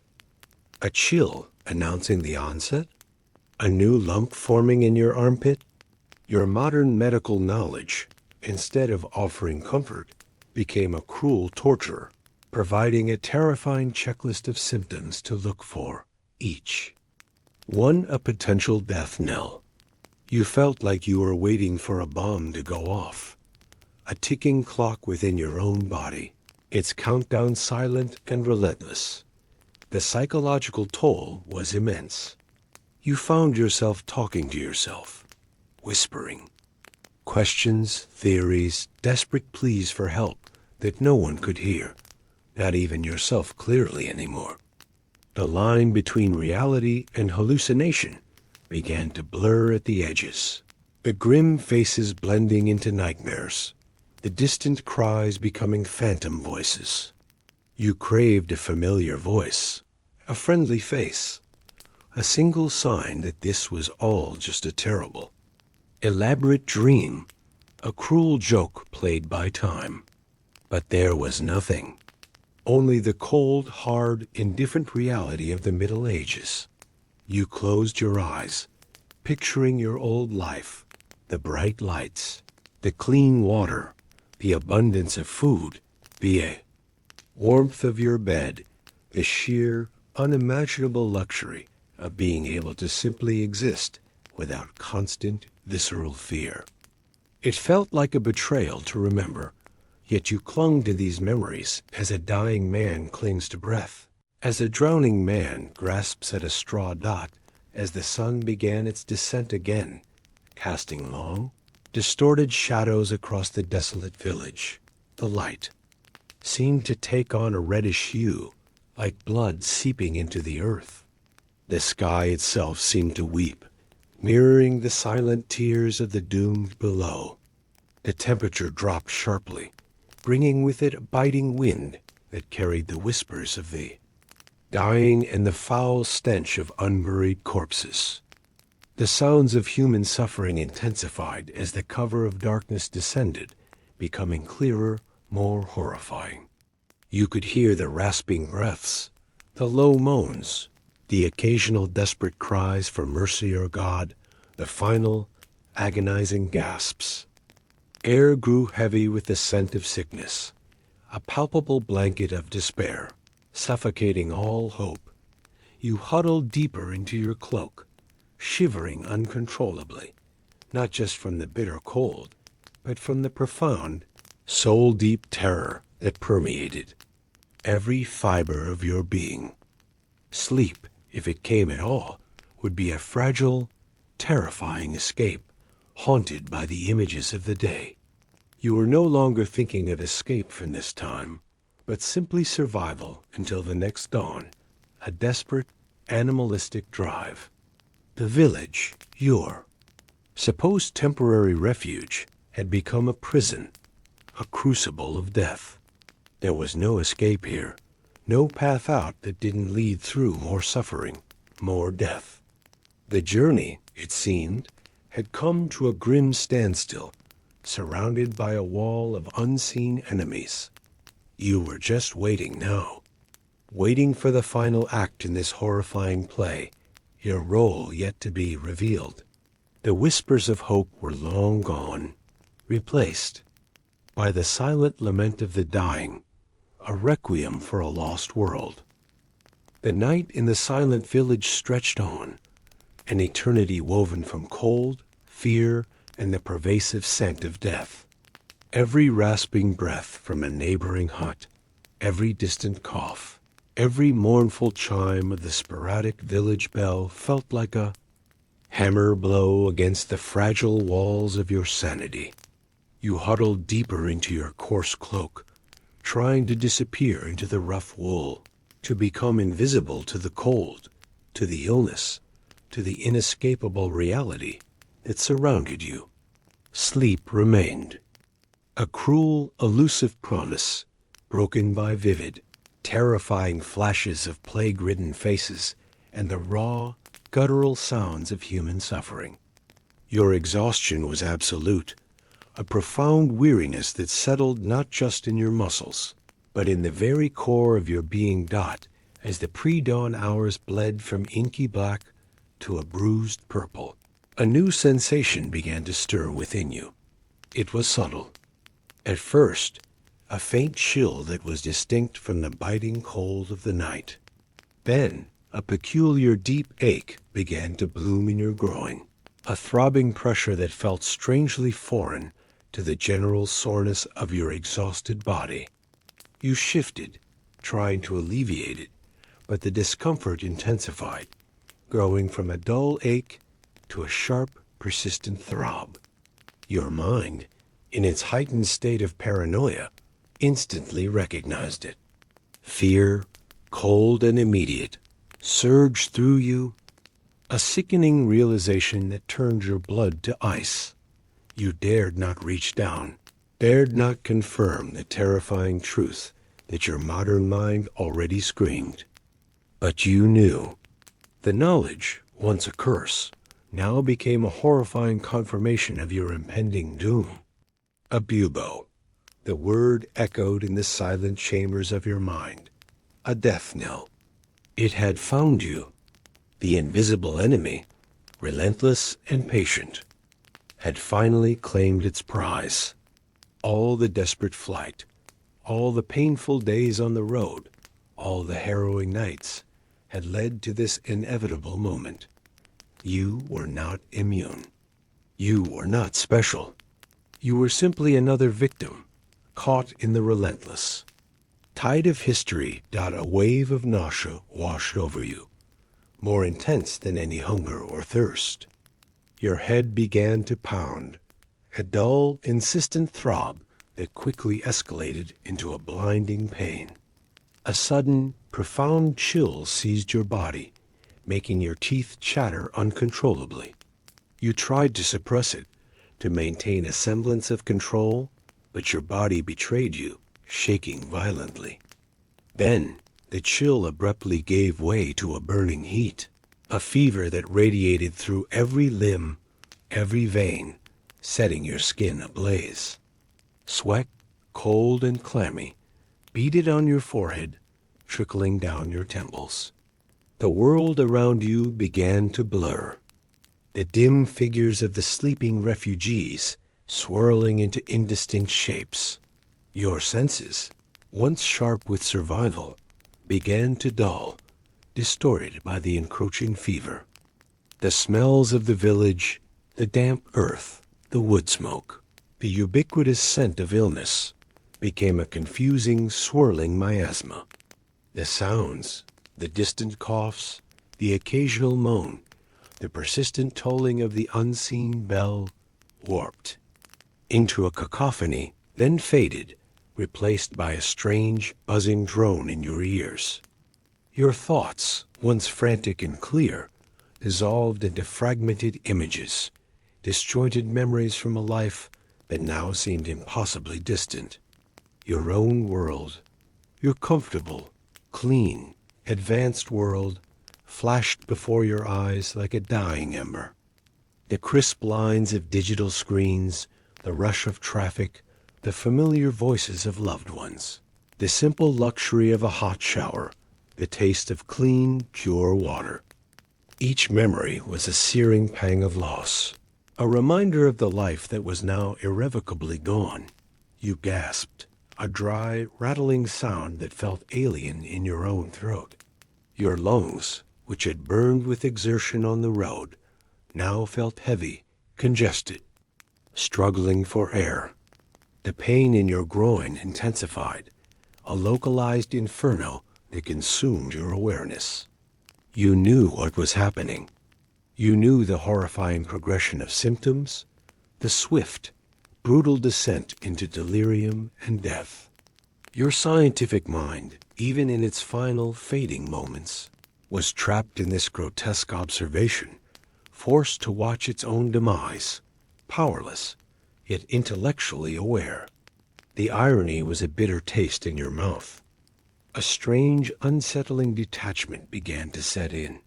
A chill announcing the onset? A new lump forming in your armpit? Your modern medical knowledge, instead of offering comfort, became a cruel torture, providing a terrifying checklist of symptoms to look for, each one a potential death knell. You felt like you were waiting for a bomb to go off, a ticking clock within your own body, its countdown silent and relentless. The psychological toll was immense. You found yourself talking to yourself, whispering, questions, theories, desperate pleas for help that no one could hear, not even yourself clearly anymore. The line between reality and hallucination began to blur at the edges, the grim faces blending into nightmares, the distant cries becoming phantom voices. You craved a familiar voice, a friendly face, a single sign that this was all just a terrible, elaborate dream, a cruel joke played by time. But there was nothing. Only the cold, hard, indifferent reality of the Middle Ages. You closed your eyes, picturing your old life, the bright lights, the clean water, the abundance of food, the warmth of your bed, the sheer, unimaginable luxury of being able to simply exist without constant, visceral fear. It felt like a betrayal to remember, yet you clung to these memories as a dying man clings to breath, as a drowning man grasps at a straw dot as the sun began its descent again, casting long, distorted shadows across the desolate village. The light seemed to take on a reddish hue, like blood seeping into the earth. The sky itself seemed to weep, mirroring the silent tears of the doomed below. The temperature dropped sharply, bringing with it a biting wind that carried the whispers of the dying and the foul stench of unburied corpses. The sounds of human suffering intensified as the cover of darkness descended, becoming clearer, more horrifying. You could hear the rasping breaths, the low moans, the occasional desperate cries for mercy or God, the final, agonizing gasps. Air grew heavy with the scent of sickness, a palpable blanket of despair, suffocating all hope. You huddled deeper into your cloak, shivering uncontrollably, not just from the bitter cold, but from the profound, soul-deep terror that permeated every fiber of your being. Sleep, if it came at all, would be a fragile, terrifying escape, haunted by the images of the day. You were no longer thinking of escape from this time, but simply survival until the next dawn, a desperate, animalistic drive. The village, your supposed temporary refuge, had become a prison, a crucible of death. There was no escape here, no path out that didn't lead through more suffering, more death. The journey, it seemed, had come to a grim standstill, surrounded by a wall of unseen enemies. You were just waiting now, waiting for the final act in this horrifying play, your role yet to be revealed. The whispers of hope were long gone, replaced by the silent lament of the dying, a requiem for a lost world. The night in the silent village stretched on, an eternity woven from cold, fear, and the pervasive scent of death. Every rasping breath from a neighboring hut, every distant cough, every mournful chime of the sporadic village bell felt like a hammer blow against the fragile walls of your sanity. You huddled deeper into your coarse cloak, trying to disappear into the rough wool, to become invisible to the cold, to the illness, to the inescapable reality that surrounded you. Sleep remained, a cruel, elusive promise, broken by vivid, terrifying flashes of plague-ridden faces and the raw, guttural sounds of human suffering. Your exhaustion was absolute, a profound weariness that settled not just in your muscles, but in the very core of your being. As the pre-dawn hours bled from inky black to a bruised purple, a new sensation began to stir within you. It was subtle. At first, a faint chill that was distinct from the biting cold of the night. Then, a peculiar deep ache began to bloom in your groin, a throbbing pressure that felt strangely foreign to the general soreness of your exhausted body. You shifted, trying to alleviate it, but the discomfort intensified, growing from a dull ache to a sharp, persistent throb. Your mind, in its heightened state of paranoia, instantly recognized it. Fear, cold and immediate, surged through you, a sickening realization that turned your blood to ice. You dared not reach down, dared not confirm the terrifying truth that your modern mind already screamed. But you knew. The knowledge, once a curse, now became a horrifying confirmation of your impending doom. A bubo, the word echoed in the silent chambers of your mind, a death knell. It had found you. The invisible enemy, relentless and patient, had finally claimed its prize. All the desperate flight, all the painful days on the road, all the harrowing nights had led to this inevitable moment. You were not immune. You were not special. You were simply another victim, caught in the relentless tide of history. A wave of nausea washed over you, more intense than any hunger or thirst. Your head began to pound, a dull, insistent throb that quickly escalated into a blinding pain. A sudden, profound chill seized your body, making your teeth chatter uncontrollably. You tried to suppress it, to maintain a semblance of control, but your body betrayed you, shaking violently. Then, the chill abruptly gave way to a burning heat, a fever that radiated through every limb, every vein, setting your skin ablaze. Sweat, cold and clammy, beaded on your forehead, trickling down your temples. The world around you began to blur. The dim figures of the sleeping refugees swirling into indistinct shapes. Your senses, once sharp with survival, began to dull, distorted by the encroaching fever. The smells of the village, the damp earth, the wood smoke, the ubiquitous scent of illness became a confusing, swirling miasma. The sounds, The distant coughs, the occasional moan, the persistent tolling of the unseen bell warped into a cacophony, then faded, replaced by a strange, buzzing drone in your ears. Your thoughts, once frantic and clear, dissolved into fragmented images, disjointed memories from a life that now seemed impossibly distant. Your own world, your comfortable, clean, advanced world, flashed before your eyes like a dying ember. The crisp lines of digital screens, the rush of traffic, the familiar voices of loved ones, the simple luxury of a hot shower, the taste of clean, pure water. Each memory was a searing pang of loss, a reminder of the life that was now irrevocably gone. You gasped, a dry, rattling sound that felt alien in your own throat. Your lungs, which had burned with exertion on the road, now felt heavy, congested, struggling for air. The pain in your groin intensified, a localized inferno that consumed your awareness. You knew what was happening. You knew the horrifying progression of symptoms, the swift, brutal descent into delirium and death. Your scientific mind, even in its final fading moments, was trapped in this grotesque observation, forced to watch its own demise, powerless, yet intellectually aware. The irony was a bitter taste in your mouth. A strange, unsettling detachment began to set in.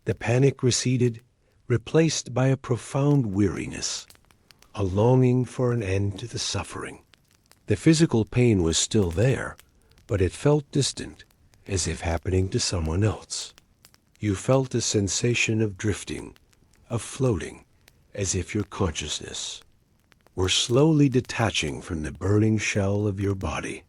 The panic receded, replaced by a profound weariness, a longing for an end to the suffering. The physical pain was still there, but it felt distant, as if happening to someone else. You felt a sensation of drifting, of floating, as if your consciousness were slowly detaching from the burning shell of your body.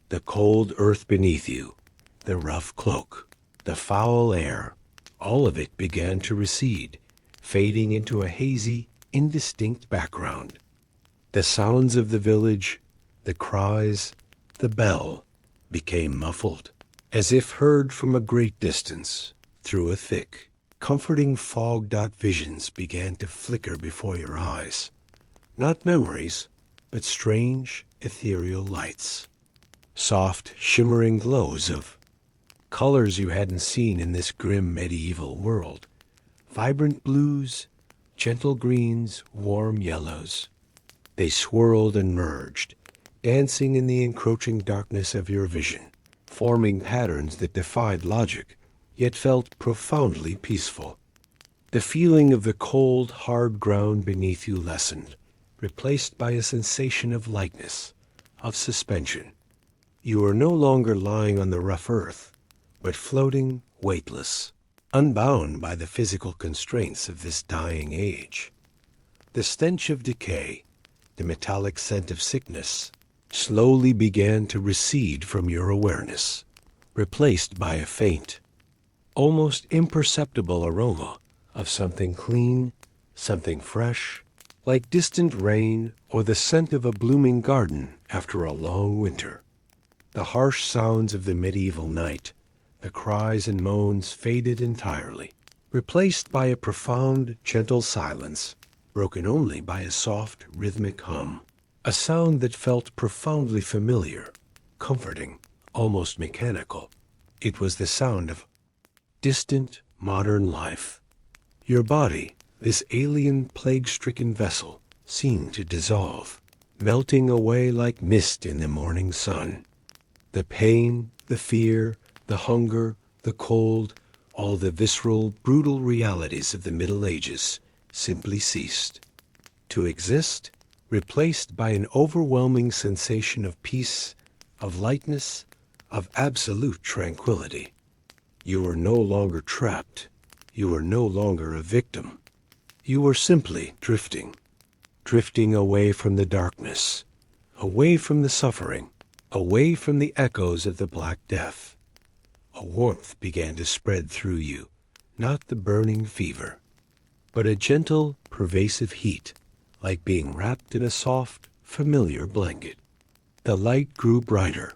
The cold earth beneath you, the rough cloak, the foul air, all of it began to recede, fading into a hazy, indistinct background. The sounds of the village, the cries, the bell, became muffled, as if heard from a great distance. Through a thick, comforting fog-dot visions began to flicker before your eyes. Not memories, but strange, ethereal lights. Soft, shimmering glows of colors you hadn't seen in this grim medieval world. Vibrant blues, gentle greens, warm yellows. They swirled and merged, dancing in the encroaching darkness of your vision, forming patterns that defied logic, yet felt profoundly peaceful. The feeling of the cold, hard ground beneath you lessened, replaced by a sensation of lightness, of suspension. You were no longer lying on the rough earth, but floating, weightless, unbound by the physical constraints of this dying age. The stench of decay, the metallic scent of sickness, slowly began to recede from your awareness, replaced by a faint, almost imperceptible aroma of something clean, something fresh, like distant rain or the scent of a blooming garden after a long winter. The harsh sounds of the medieval night, the cries and moans faded entirely, replaced by a profound, gentle silence, broken only by a soft, rhythmic hum, a sound that felt profoundly familiar, comforting, almost mechanical. It was the sound of distant, modern life. Your body, this alien, plague-stricken vessel, seemed to dissolve, melting away like mist in the morning sun. The pain, the fear, the hunger, the cold, all the visceral, brutal realities of the Middle Ages simply ceased. To exist, replaced by an overwhelming sensation of peace, of lightness, of absolute tranquility. You were no longer trapped. You were no longer a victim. You were simply drifting, drifting away from the darkness, away from the suffering, away from the echoes of the Black Death. A warmth began to spread through you, not the burning fever, but a gentle, pervasive heat, like being wrapped in a soft, familiar blanket. The light grew brighter,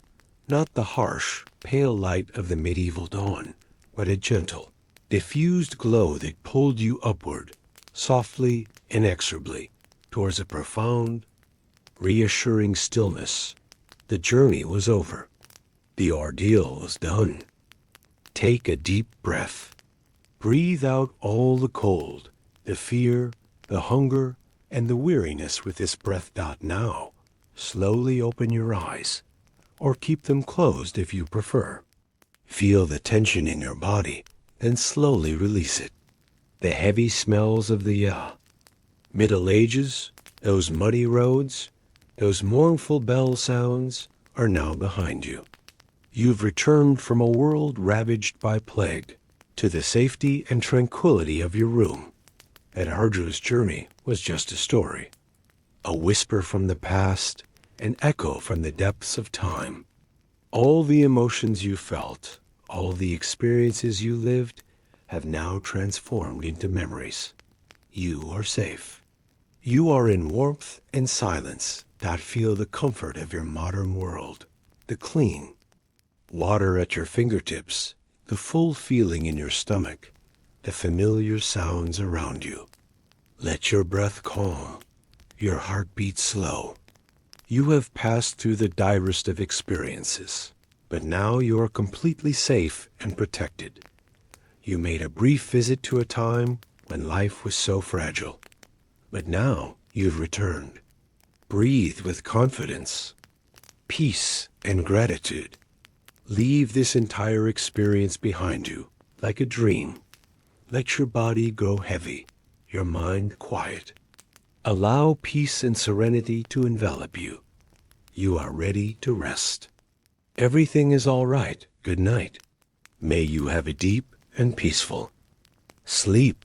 not the harsh, pale light of the medieval dawn, but a gentle, diffused glow that pulled you upward, softly, inexorably, towards a profound, reassuring stillness. The journey was over. The ordeal was done. Take a deep breath. Breathe out all the cold, the fear, the hunger, and the weariness with this breath. Now, slowly open your eyes, or keep them closed if you prefer. Feel the tension in your body, then slowly release it. The heavy smells of the Middle Ages, those muddy roads, those mournful bell sounds are now behind you. You've returned from a world ravaged by plague to the safety and tranquility of your room. That arduous journey was just a story, a whisper from the past, an echo from the depths of time. All the emotions you felt, all the experiences you lived, have now transformed into memories. You are safe. You are in warmth and silence that feel the comfort of your modern world, the clean water at your fingertips, the full feeling in your stomach, the familiar sounds around you. Let your breath calm, your heartbeat slow. You have passed through the direst of experiences, but now you are completely safe and protected. You made a brief visit to a time when life was so fragile, but now you've returned. Breathe with confidence, peace, and gratitude. Leave this entire experience behind you like a dream. Let your body grow heavy, your mind quiet. Allow peace and serenity to envelop you. You are ready to rest. Everything is all right. Good night. May you have a deep and peaceful sleep.